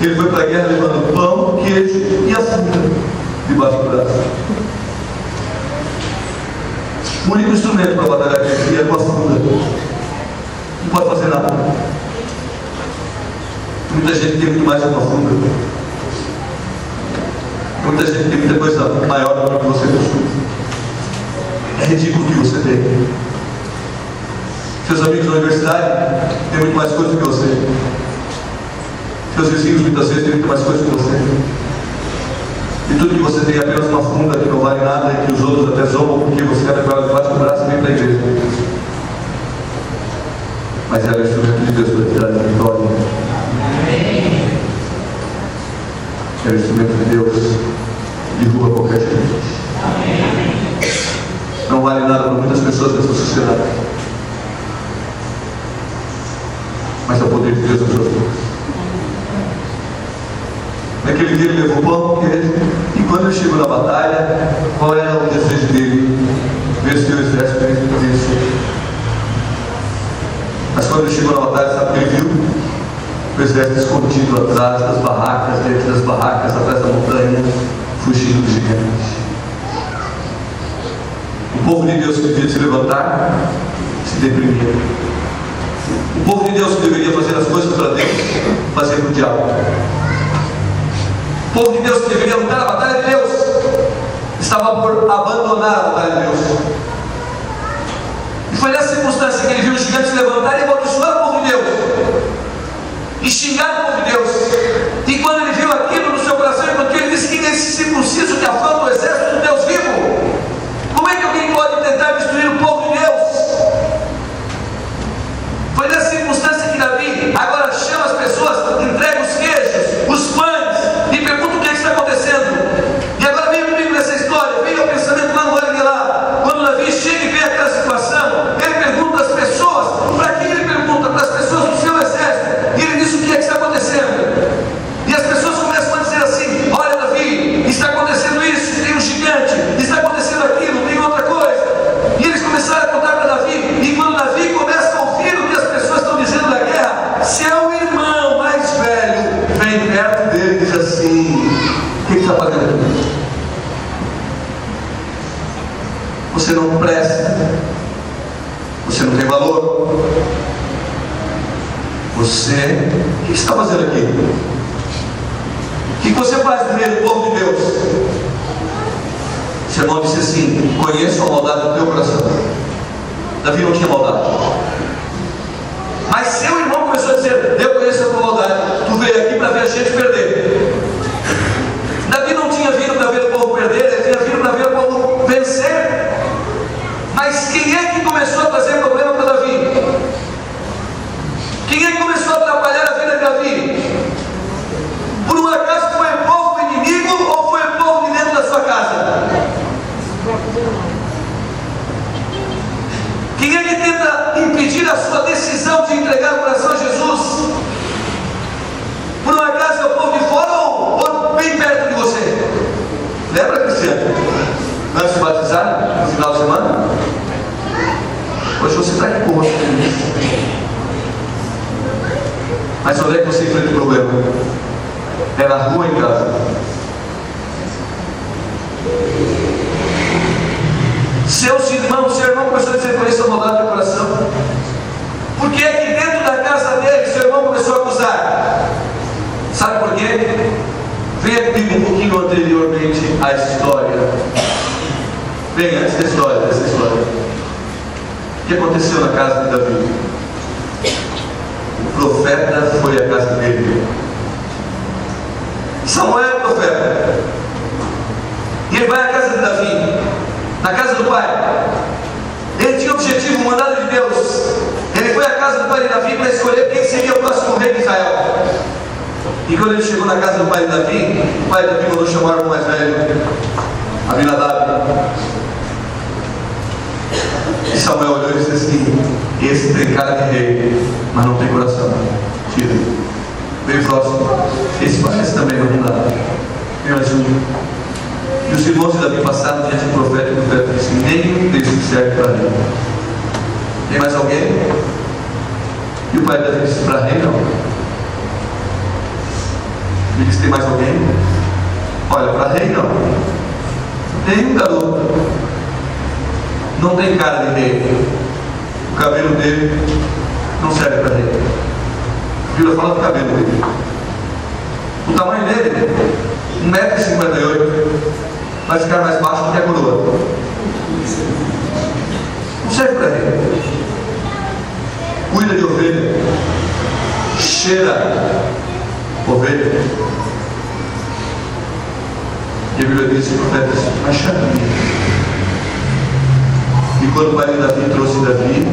ele foi para a guerra levando pão, queijo e a funda debaixo do braço. O único instrumento para batalhar aquele dia era com a funda. Não pode fazer nada. Muita gente tem muito mais que uma funda. Muita gente tem muita coisa maior do que você construir. ridículo o que você tem. Seus amigos na universidade têm muito mais coisa do que você. Seus vizinhos muitas vezes têm muito mais coisa do que você. E tudo que você tem é apenas uma funda que não vale nada e que os outros até zombam porque você anda com ela debaixo do braço e vem para a igreja. Mas ela é o instrumento de Deus para tirar a vitória. É o instrumento de Deus que derruba qualquer gente. Não vale nada para muitas pessoas nessa sociedade. Mas é o poder de Deus nas suas mãos. Naquele dia ele levou pão, queijo, e quando ele chegou na batalha, qual era o desejo dele? Ver se o exército venceu. Mas quando ele chegou na batalha, sabe o que ele viu? O exército escondido atrás das barracas, dentro das barracas, atrás da montanha, fugindo do gigante. O povo de Deus que devia se levantar, se deprimia. O povo de Deus que deveria fazer as coisas para Deus, fazia para o diabo. O povo de Deus que deveria lutar a batalha de Deus, estava por abandonar a batalha de Deus. E foi nessa circunstância que ele viu o gigante se levantar e amaldiçoar o povo de Deus, e xingar o povo de Deus. E quando ele viu aquilo no seu coração, enquanto ele disse que nesse circunciso que afronta o exército do Deus vivo, como é que alguém pode tentar destruir o povo de Deus? Foi nessa circunstância que Davi agora chama as pessoas, entrega os queijos, os pães, e pergunta o que está acontecendo. E agora vem comigo nessa história, vem ao pensamento lá no Vale de lá. Quando Davi chega e vê aquela situação, ele pergunta às pessoas, para quem ele pergunta? Para as pessoas do seu exército. E ele diz o que é que está acontecendo. E as pessoas começam a dizer assim: olha, Davi, está acontecendo isso, tem um gigante, está acontecendo aquilo, tem outra coisa. E eles começaram a contar para Davi, e quando Davi começa a ouvir o que as pessoas estão dizendo da guerra, seu irmão mais velho vem perto dele e diz assim: o que está fazendo aqui? Você não presta, você não tem valor, você, o que está fazendo aqui? O que você faz no meio do povo de Deus? Seu irmão disse assim: conheço a maldade do teu coração. Davi não tinha maldade, mas seu irmão começou a dizer: eu conheço a tua maldade, tu veio aqui para ver a gente perder. Davi não tinha vindo para ver o povo perder, ele tinha vindo para ver o povo vencer. Mas quem é que começou a trazer problema para Davi? Quem é que começou a atrapalhar a vida de Davi? Por um acaso foi o povo inimigo ou foi o povo de dentro da sua casa? Quem é que tenta impedir a sua decisão de entregar o coração a Jesus? Por um acaso é o povo de fora ou bem perto de você? Lembra, Cristiano? Antes de batizar, no final de semana? Hoje você está aqui conosco. Mas onde é que você enfrenta o problema? É na rua ou em casa? Seu irmão começou a dizer: conheço a maldade do coração. Por que é que dentro da casa dele seu irmão começou a acusar? Sabe por quê? Venha comigo um pouquinho anteriormente à história. Venha antes dessa história. O que aconteceu na casa de Davi? O profeta foi à casa dele. Samuel é profeta. E ele vai à casa de Davi, na casa do pai. Ele tinha o objetivo, o mandado de Deus. Ele foi à casa do pai de Davi para escolher quem seria o próximo rei de Israel. E quando ele chegou na casa do pai de Davi, o pai de Davi mandou chamar o irmão mais velho, Abinadab. E Samuel olhou e disse assim: esse tem cara de rei, mas não tem coração. Tira. Veio próximo. Esse parece também não dá. Me ajuda. E os irmãos de Davi passaram diante do profeta, e o profeta disse: nenhum desses serve para rei. Tem mais alguém? E o pai de Davi disse: para rei não. Ele disse: tem mais alguém? Olha, para rei não. Nenhum garoto. Não tem cara de rei. O cabelo dele não serve para rei. A Bíblia fala do cabelo dele. O tamanho dele, 1,58 m, vai ficar mais baixo do que a coroa. Não serve para rei. Cuida de ovelha, cheira ovelha. E a Bíblia diz que o profeta disse: mas chame. E quando o pai de Davi trouxe Davi,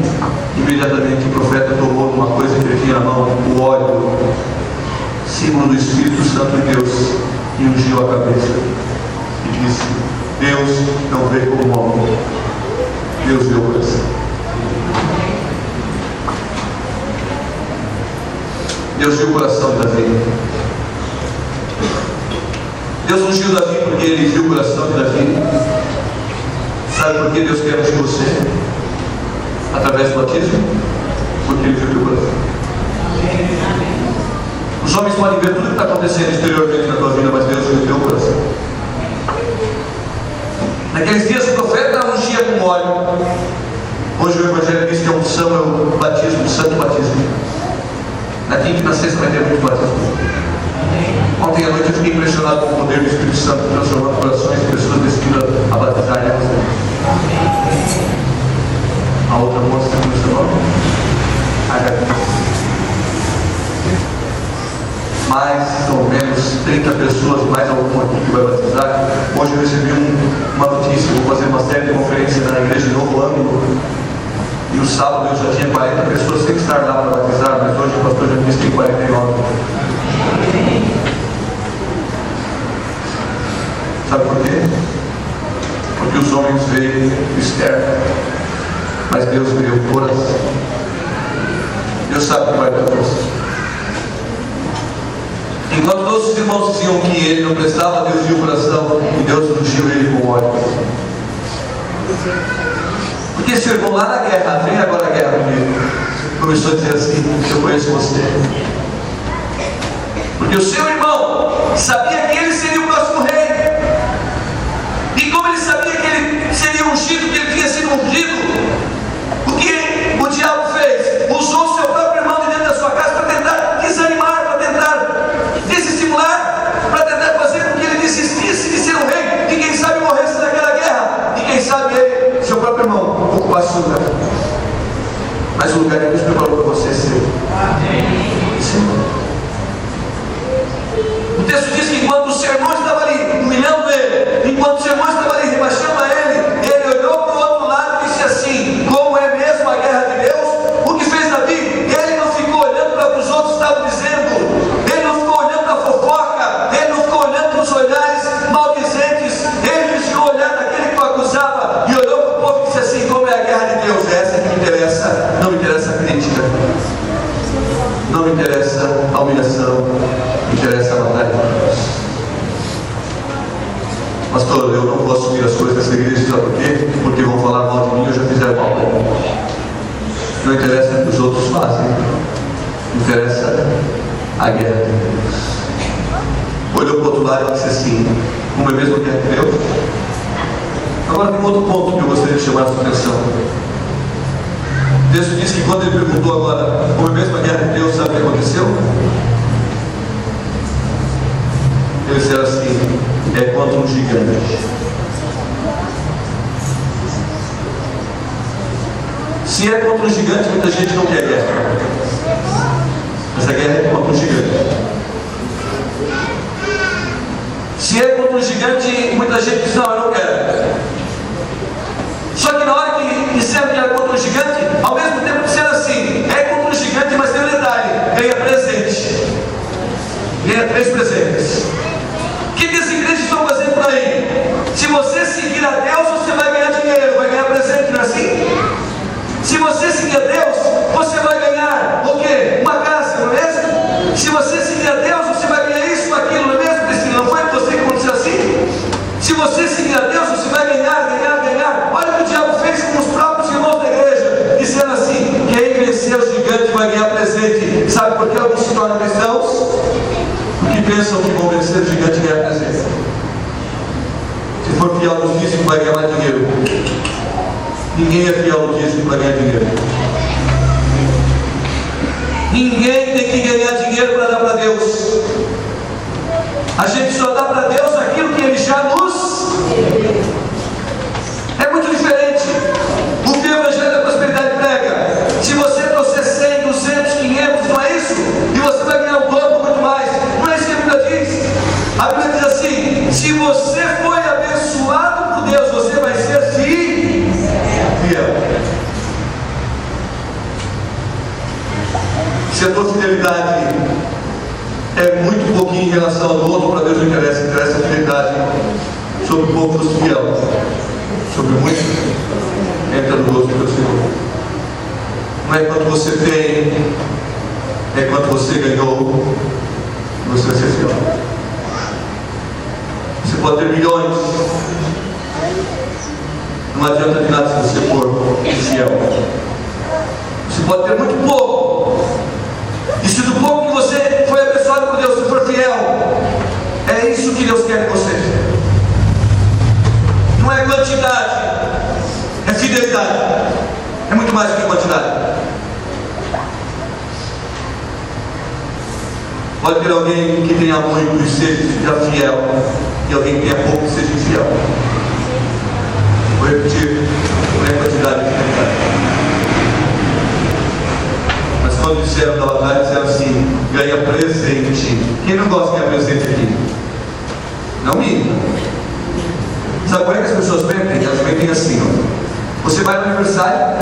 imediatamente o profeta tomou uma coisa que ele tinha na mão, o óleo, símbolo do Espírito Santo de Deus, e ungiu a cabeça. E disse: Deus não vê como homem, Deus vê o coração. Deus viu o coração de Davi. Deus ungiu Davi porque ele viu o coração de Davi. Sabe por que Deus quer ungir você? Através do batismo? Porque ele viu o teu coração. Os homens podem ver tudo que está acontecendo exteriormente na tua vida, mas Deus viu o teu coração. Naqueles dias o profeta ungia com óleo. Hoje o Evangelho diz que a unção é o batismo, o santo batismo. Na quinta e na sexta vai ter muito batismo. Ontem à noite eu fiquei impressionado com o poder do Espírito Santo transformando corações de pessoas decididas a batizar elas. A outra moça, como é o seu nome? Mais ou menos 30 pessoas, mais alguma aqui que vai batizar. Hoje eu recebi uma notícia, vou fazer uma série de conferências na igreja de Novo Ângulo. E no sábado eu já tinha 40 pessoas sem estar lá para batizar, mas hoje o pastor já disse que tem 49. Sabe por quê? Porque os homens veem o externo, mas Deus vê o coração. Deus sabe o que vai acontecer. Enquanto todos os irmãos diziam que ele não prestava, Deus viu o coração e Deus ungiu ele com óleo. Porque esse irmão lá na guerra, vem agora a guerra comigo, começou a dizer assim: eu conheço você. Porque o seu irmão sabia que ele seria o próximo rei. E como ele sabia que ele seria ungido, que ele tinha sido ungido, o que o diabo fez? Usou o seu próprio irmão de dentro da sua casa para tentar desanimar, para tentar desestimular, para tentar fazer com que ele desistisse de ser um rei, e quem sabe morresse naquela guerra, e quem sabe ele, seu próprio irmão, ocupasse o lugar. Mas o lugar que Deus preparou para você é seu. Sim. O texto diz que enquanto o seu irmão estava ali humilhando ele, enquanto o seu irmão estava ali rebaixando a ele olhou para o outro lado e disse assim: como é mesmo a guerra de Deus? O que fez Davi? Ele não ficou olhando para o que os outros estavam dizendo, ele não ficou olhando para a fofoca, ele não ficou olhando para os olhares maldizentes, ele desviou o olhar daquele que o acusava e olhou para o povo e disse assim: como é a guerra de Deus? Essa que me interessa, não me interessa a crítica, não me interessa a humilhação, me interessa a batalha. Pastor, eu não vou assumir as coisas dessa igreja, sabe por quê? Porque vão falar mal de mim, eu já fizeram mal. Não interessa o que os outros fazem, interessa a guerra de Deus. Olhou para o outro lado e disse assim: como é mesmo a guerra de Deus? Agora tem um outro ponto que eu gostaria de chamar a sua atenção. O texto diz que quando ele perguntou agora como é mesmo a guerra de Deus, sabe o que aconteceu? Ele disseram assim: é contra um gigante. Se é contra um gigante, muita gente não quer guerra. Essa guerra é contra um gigante. Se é contra um gigante, muita gente diz: não, eu não quero. Só que na hora que disseram que era contra um gigante, ao mesmo tempo disseram assim: é contra um gigante, mas tem um detalhe, ganha presente. Ganha 3 presentes. O que as igrejas estão fazendo por aí? Se você seguir a Deus, você vai ganhar dinheiro, vai ganhar presente, não é assim? Se você seguir a Deus, você vai ganhar o quê? Uma casa, não é mesmo? Se você seguir a Deus, você vai ganhar isso, aquilo, não é mesmo, Cristina? Não foi você que aconteceu assim? Se você seguir a Deus, você vai ganhar, ganhar, ganhar. Olha o que o diabo fez com os próprios irmãos da igreja, dizendo assim: quem vencer o gigante vai ganhar presente. Sabe por que alguns se tornam cristãos? Porque pensam que vão vencer o gigante e ganhar presente. Se for fiel no dízimo, vai ganhar mais dinheiro. Ninguém é fiel no dízimo para ganhar dinheiro. Ninguém tem que ganhar dinheiro para dar para Deus. A gente só dá para Deus aquilo que Ele já nos... É muito diferente. O que o Evangelho Se você foi abençoado por Deus, você vai ser fiel. Se a tua fidelidade é muito pouquinho em relação ao outro, para Deus não interessa. Interessa a fidelidade sobre o pouco fosse fiel, sobre muito entra no gosto do Senhor. Não é quanto você tem, é quanto você ganhou, você vai ser fiel. Você pode ter milhões, não adianta de nada se você for fiel. Você pode ter muito pouco, e se do pouco que você foi abençoado por Deus, se for fiel, é isso que Deus quer de você. Não é quantidade, é fidelidade. É muito mais do que quantidade. Pode ter alguém que tenha muito e seja fiel, e alguém que tenha pouco e seja infiel. Vou repetir, não é quantidade, é fidelidade. Mas quando disseram da batalha, disseram assim: ganha presente. Quem não gosta de ganhar presente aqui? Não minta. Sabe como é que as pessoas mentem? Elas mentem assim, ó. Você vai no aniversário,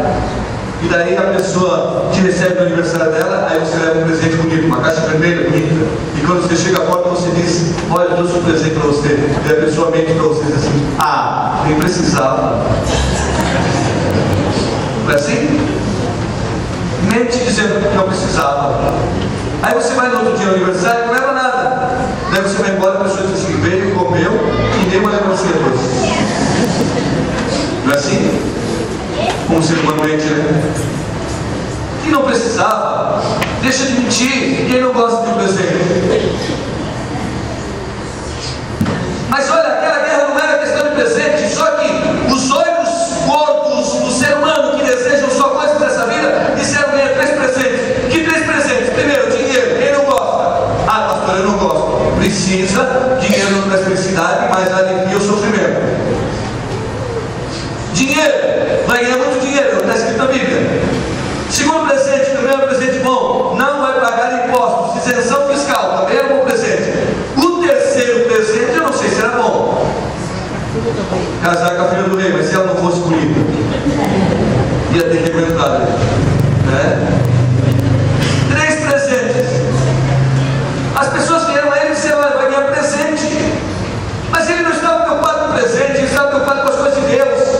e daí a pessoa te recebe no aniversário dela, aí você leva um presente bonito, uma caixa vermelha bonita, e quando você chega à porta você diz: olha, eu trouxe um presente para você. E a pessoa mente para você assim: ah, nem precisava. Não é assim? Mente dizendo que não precisava. Aí você vai no outro dia no aniversário e não leva nada. Daí você vai embora, a pessoa diz assim: veio, comeu e deu uma lembrancinha depois. Não é assim? Como ser humano mente, né? Quem não precisava, deixa de mentir. Quem não gosta de um presente? Mas olha, aquela guerra não era questão de presente, só que os olhos gordos do ser humano que desejam só coisas dessa vida disseram: ganha 3 presentes. Que 3 presentes? Primeiro, dinheiro. Quem não gosta? Ah, pastor, eu não gosto. Precisa, dinheiro não traz felicidade, mas alivia o sofrimento. Dinheiro, vai ganhar muito dinheiro, está escrito na Bíblia. Segundo presente, também é um presente bom, não vai pagar impostos, isenção fiscal, também é um bom presente. O terceiro presente, eu não sei se era bom, casar com a filha do rei, mas se ela não fosse bonita, ia ter que aguentar, né? 3 presentes. As pessoas vieram a ele e disseram: vai ganhar presente. Mas ele não estava preocupado com o presente, ele estava preocupado com as coisas de Deus.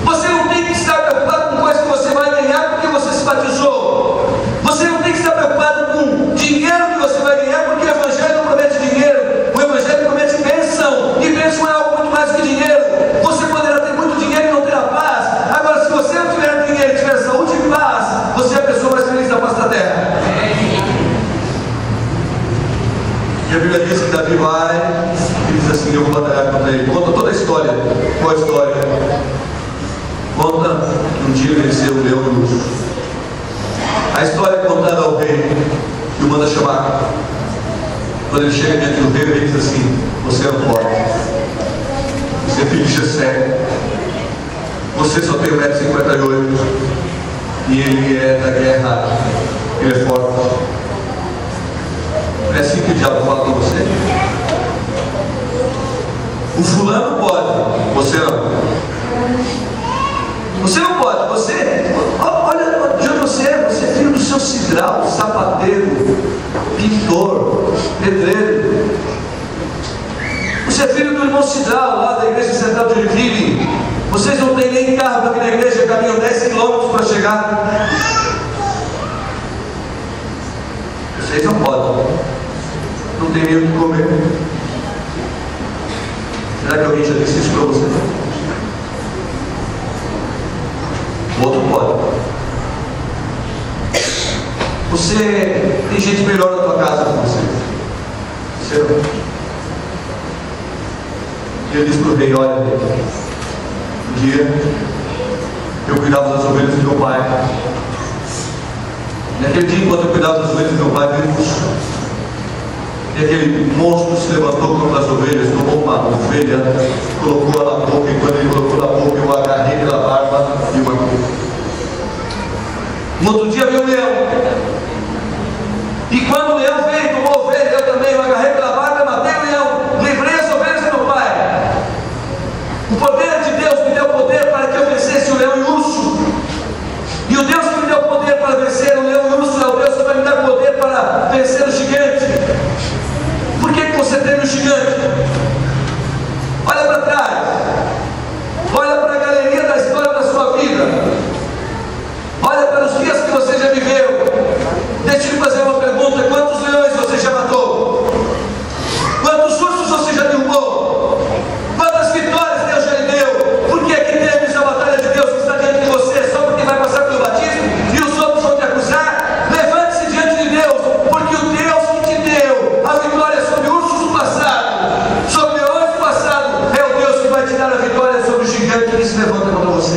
Você não tem que estar preocupado com coisas que você vai ganhar porque você se batizou. Você não tem que estar preocupado com dinheiro que você vai ganhar, porque o Evangelho não promete dinheiro. O Evangelho promete bênção. E bênção é algo muito mais do que dinheiro. Você poderá ter muito dinheiro e não ter a paz. Agora, se você não tiver dinheiro e tiver saúde e paz, você é a pessoa mais feliz da face da terra. E a Bíblia diz que Davi vai e diz assim: eu vou batalhar contra ele. Conta toda a história. Qual a história? Conta que um dia ele venceu o leão e o urso. A história é contada ao rei, que o manda chamar. Quando ele chega diante do rei, ele diz assim: você é um forte, você é filho de Jessé, você só tem 1,58 m, e ele é da guerra, ele é forte. Não é assim que o diabo fala com você? O fulano pode, você não. Você não pode, olha de onde você é filho do seu cidral, sapateiro, pintor, pedreiro. Você é filho do irmão Cidral, lá da igreja central de Joinville. Vocês não têm nem carro para vir na igreja, caminham 10 quilômetros para chegar. Vocês não podem, não tem nem o que comer. Será que alguém já disse isso para você? O outro pode. Você tem gente melhor na tua casa que você. Você não. Ele disse para o rei: olha, um dia eu cuidava das ovelhas do meu pai. Naquele dia, enquanto eu cuidava das ovelhas do meu pai, veio um urso. E aquele monstro se levantou contra as ovelhas, tomou uma ovelha, colocou ela na boca, e quando ele colocou na boca, eu agarrei pela barba e o matei. No outro dia veio o leão. E quando o leão veio, tomou a ovelha, eu também, eu agarrei pela barba e matei o leão. Livrei as ovelhas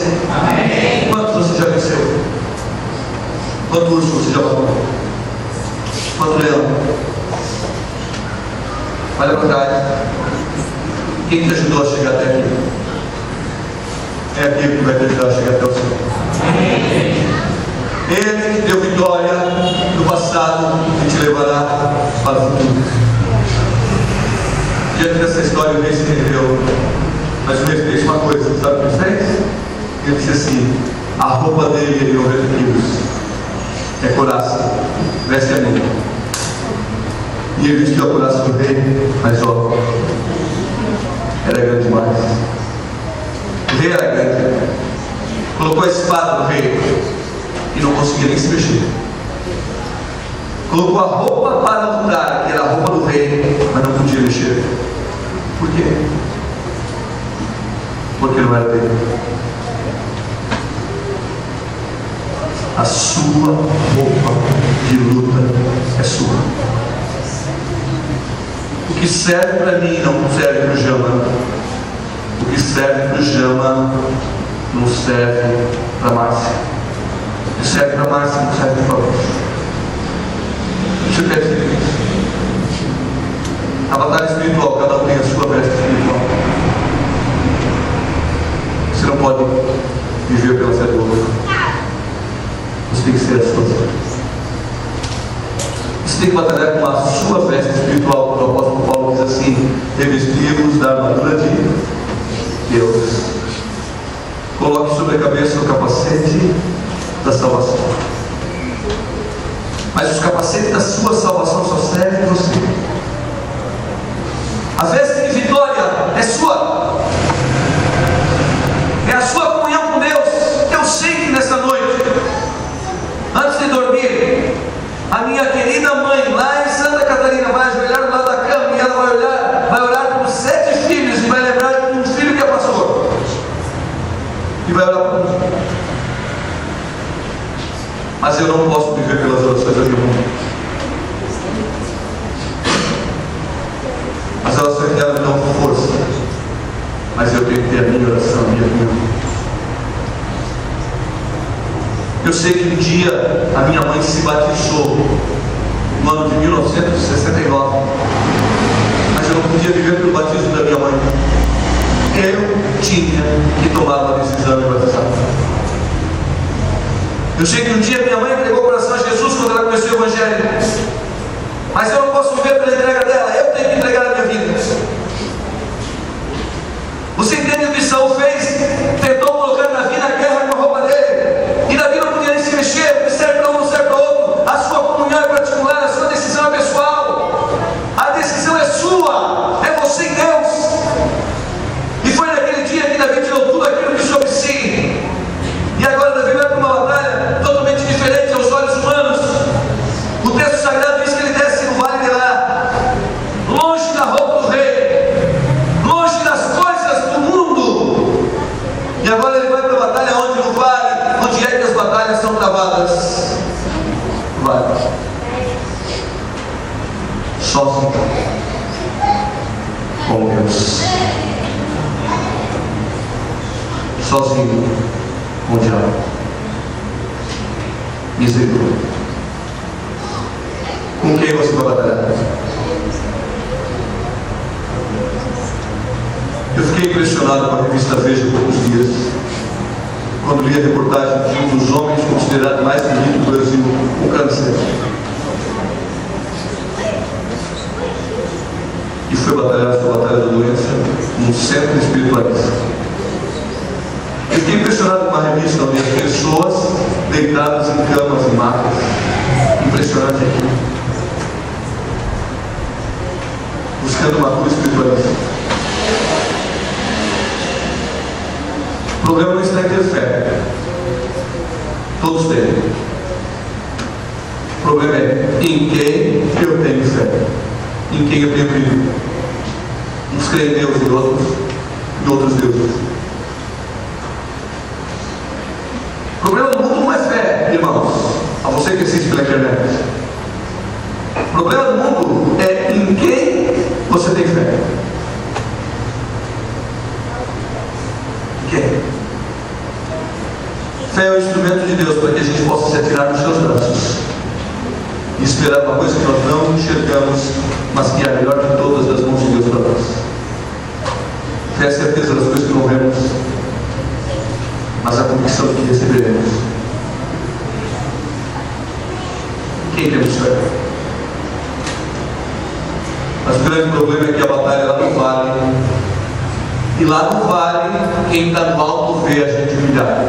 você? Amém. Quantos você já venceu? Quanto urso você já matou? Quanto leão? Olha para trás. Quem te ajudou a chegar até aqui? É aquele que vai te ajudar a chegar até o céu. Ele que deu vitória no passado e te levará para o futuro. Diante dessa história, o rei se rendeu. Mas o rei fez uma coisa, sabe o que ele fez? Ele disse assim: a roupa dele é de 90 quilos, é couraça, veste a minha. E ele vestiu a couraça do rei, mas ó, era grande demais. O rei era grande. Colocou a espada no rei e não conseguia nem se mexer. Colocou a roupa para lutar, que era a roupa do rei, mas não podia mexer. Por quê? Porque não era dele. A sua roupa de luta é sua. O que serve para mim não serve para o Jama. O que serve para o Jama não serve para a Márcia. O que serve para a Márcia não serve para o Você percebe isso? A batalha espiritual, cada um tem a sua veste espiritual. Você não pode viver pela fé do outro. Você tem que ser a sua fé. Você tem que batalhar com a sua veste espiritual. O apóstolo Paulo diz assim: revestivos da armadura de Deus. Coloque sobre a cabeça o capacete da salvação. Mas os capacetes da sua salvação só servem para você. A veste de vitória é sua. É a sua comunhão com Deus. Eu sei que nessa noite, antes de dormir, a minha querida mãe lá em Santa Catarina vai ajoelhar do lado da cama e ela vai orar por 7 filhos e vai lembrar de um filho que é pastor. E vai orar por mim. Mas eu não posso viver pelas orações da minha mãe. As orações dela me dão força. Mas eu tenho que ter a minha oração, a minha vida. Eu sei que um dia a minha mãe se batizou no ano de 1969. Mas eu não podia viver pelo batismo da minha mãe. Eu tinha que tomar uma decisão de batizar. Eu sei que um dia minha mãe entregou o coração a Jesus quando ela conheceu o Evangelho. Mas eu não posso viver pela entrega dela. Eu tenho que entregar a minha vida. Você entende o que Saul fez? Tentou colocar Davi na guerra com a roupa dele. E Davi não podia nem se mexer. O que serve para um não serve para outro. A sua comunhão é particular. A sua decisão é pessoal. A decisão é sua. É você e Deus. E foi naquele dia que Davi tirou tudo aquilo que sobre si. E agora Davi vai para uma batalha totalmente diferente aos olhos humanos. O texto sagrado diz que ele desce no vale de lá, longe da roupa do rei, longe das coisas do mundo. E agora ele vai para a batalha onde? No vale. Onde é que as batalhas são travadas? Vale. Sozinho com Deus. Sozinho com o diabo. Misericórdia. Com quem você vai batalhar? Eu fiquei impressionado com a revista Veja há poucos dias, quando li a reportagem de um dos homens considerado mais bonito do Brasil, o câncer. E foi batalhar a sua batalha da doença num centro espiritualista. Eu fiquei impressionado com uma revista onde as pessoas deitadas em camas e macas. Impressionante aquilo. Buscando uma cura espiritualista. O problema não está em ter fé. Todos têm. O problema é em quem eu tenho fé. Em quem eu tenho crido. Uns creem em Deus e outros deuses. O problema do mundo não é fé, irmãos. A você que assiste pela internet. O problema do mundo é em quem você tem fé. Quem? Fé é o instrumento de Deus para que a gente possa se atirar nos seus braços e esperar uma coisa que nós não enxergamos, mas que é a melhor de todas das mãos de Deus para nós. Fé é a certeza das coisas que não vemos, mas a convicção de que receberemos. Quem temos fé? Mas o grande problema é que a batalha é lá no vale, e lá no vale quem está no alto vê a gente humilhar.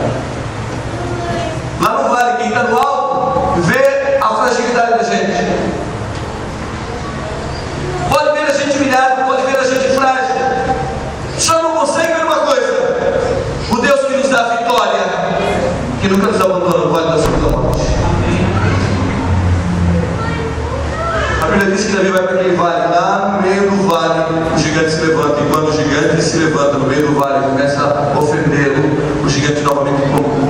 Lá no vale quem está no alto vê a fragilidade da gente, pode ver a gente humilhado, pode ver a gente frágil, só não consegue ver uma coisa: o Deus que nos dá a vitória, que nunca nos abandona no vale da sombra da morte. A Bíblia diz que Davi vai para aquele vale, lá no meio do vale o gigante se levanta, e quando o gigante se levanta no meio do vale e começa a ofendê-lo, o gigante novamente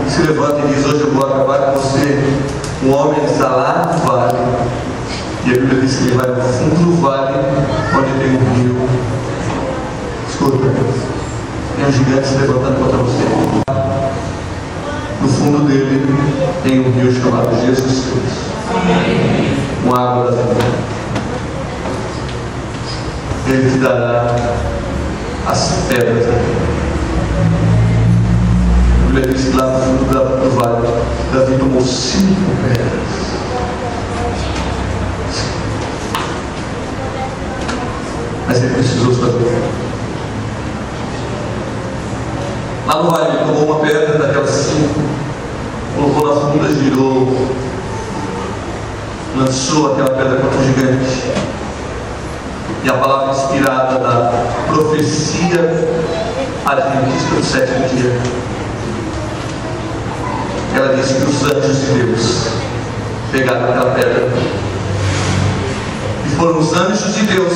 se levanta e diz: hoje eu vou acabar com você. O homem está lá no vale, e a Bíblia diz que ele vai no fundo do vale, onde tem um rio. Escuta, tem um gigante se levantando contra você. No fundo dele tem um rio chamado Jesus Cristo, com água da vida. Ele te dará as pedras da vida. A Bíblia diz que lá no fundo do vale, Davi tomou 5 pedras. Mas ele precisou saber. Lá no vale ele tomou uma pedra daquelas 5, colocou na funda, girou, lançou aquela pedra contra o gigante. E a palavra inspirada da profecia adventista do 7º dia, ela diz que os anjos de Deus pegaram aquela pedra, e foram os anjos de Deus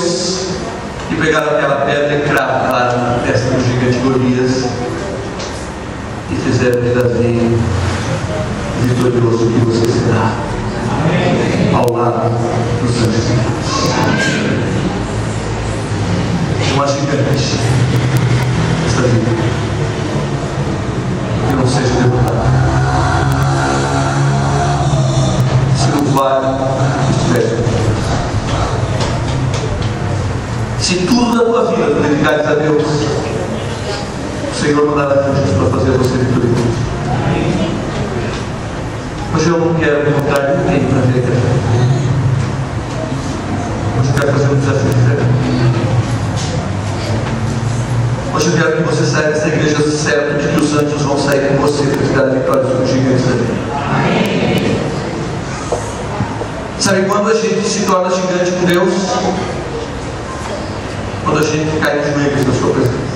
que pegaram aquela pedra e cravaram na testa do gigante Golias e fizeram de Davi vitorioso, que você será ao lado dos anjos de Deus. Uma gigante esta vida que não seja derrotada. Se no vale estiver, se tudo na tua vida dedicares a Deus, o Senhor mandará anjos para fazer você vitorioso. Hoje eu não quero encontrar ninguém para ver a igreja. Hoje eu quero fazer um desafio diferente. Hoje eu quero que você saia dessa igreja certa de que os anjos vão sair com você para te dar a vitória sobre os gigantes da vida. Sabe quando a gente se torna gigante com Deus? Quando a gente cai de joelhos na sua presença.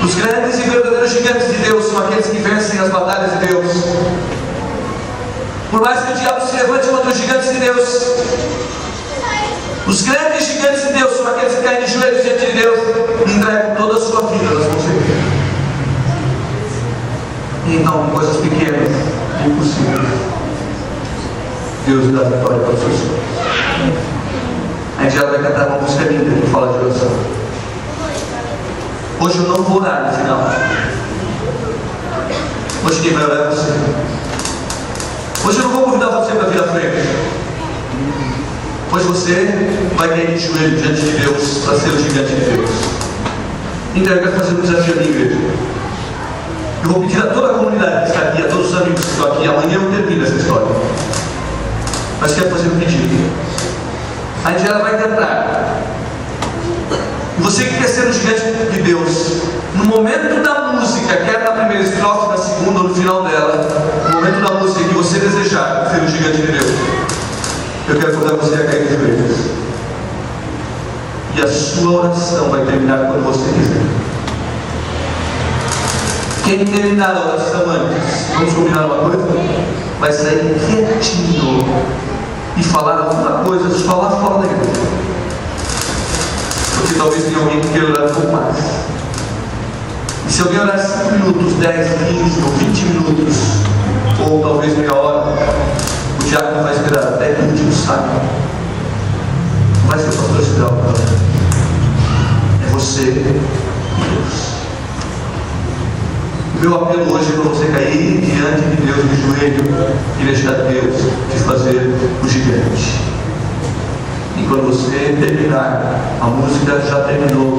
Os grandes e verdadeiros gigantes de Deus são aqueles que vencem as batalhas de Deus. Por mais que o diabo se levante contra os gigantes de Deus, os grandes gigantes de Deus são aqueles que caem de joelhos diante de Deus e entregam toda a sua vida nas mãos de Deus. E então, coisas pequenas, impossíveis, Deus dá vitória para os seus filhos. A gente já vai cantar uma música linda que fala de oração. Hoje eu não vou orar no final. Hoje quem vai orar é você. Hoje eu não vou convidar você para vir à frente. Hoje você vai cair de joelho diante de Deus para ser o gigante de Deus. Então eu quero fazer um desafio à minha igreja. Eu vou pedir a toda a comunidade que está aqui, a todos os amigos que estão aqui, amanhã eu termino essa história. Mas quero fazer um pedido. A gente já vai cantar. E você que quer ser o gigante de Deus, no momento da música, quer na primeira estrofe, na segunda ou no final dela, no momento da música que você desejar ser o gigante de Deus, eu quero convidar você a cair de joelhos. E a sua oração vai terminar quando você quiser. Quem terminar a oração antes, vamos combinar uma coisa? Vai sair quietinho e falar alguma coisa só lá fora da igreja. Porque talvez tenha alguém que queira orar um pouco mais. E se alguém orar 5 minutos, 10, 15 ou 20 minutos, ou talvez meia hora, o diácono vai esperar até que o último saia. Não vai ser o pastor Cidral, não. É você e Deus. Meu apelo hoje é para você cair diante de Deus de joelho e deixar Deus te fazer o gigante. E quando você terminar, a música já terminou.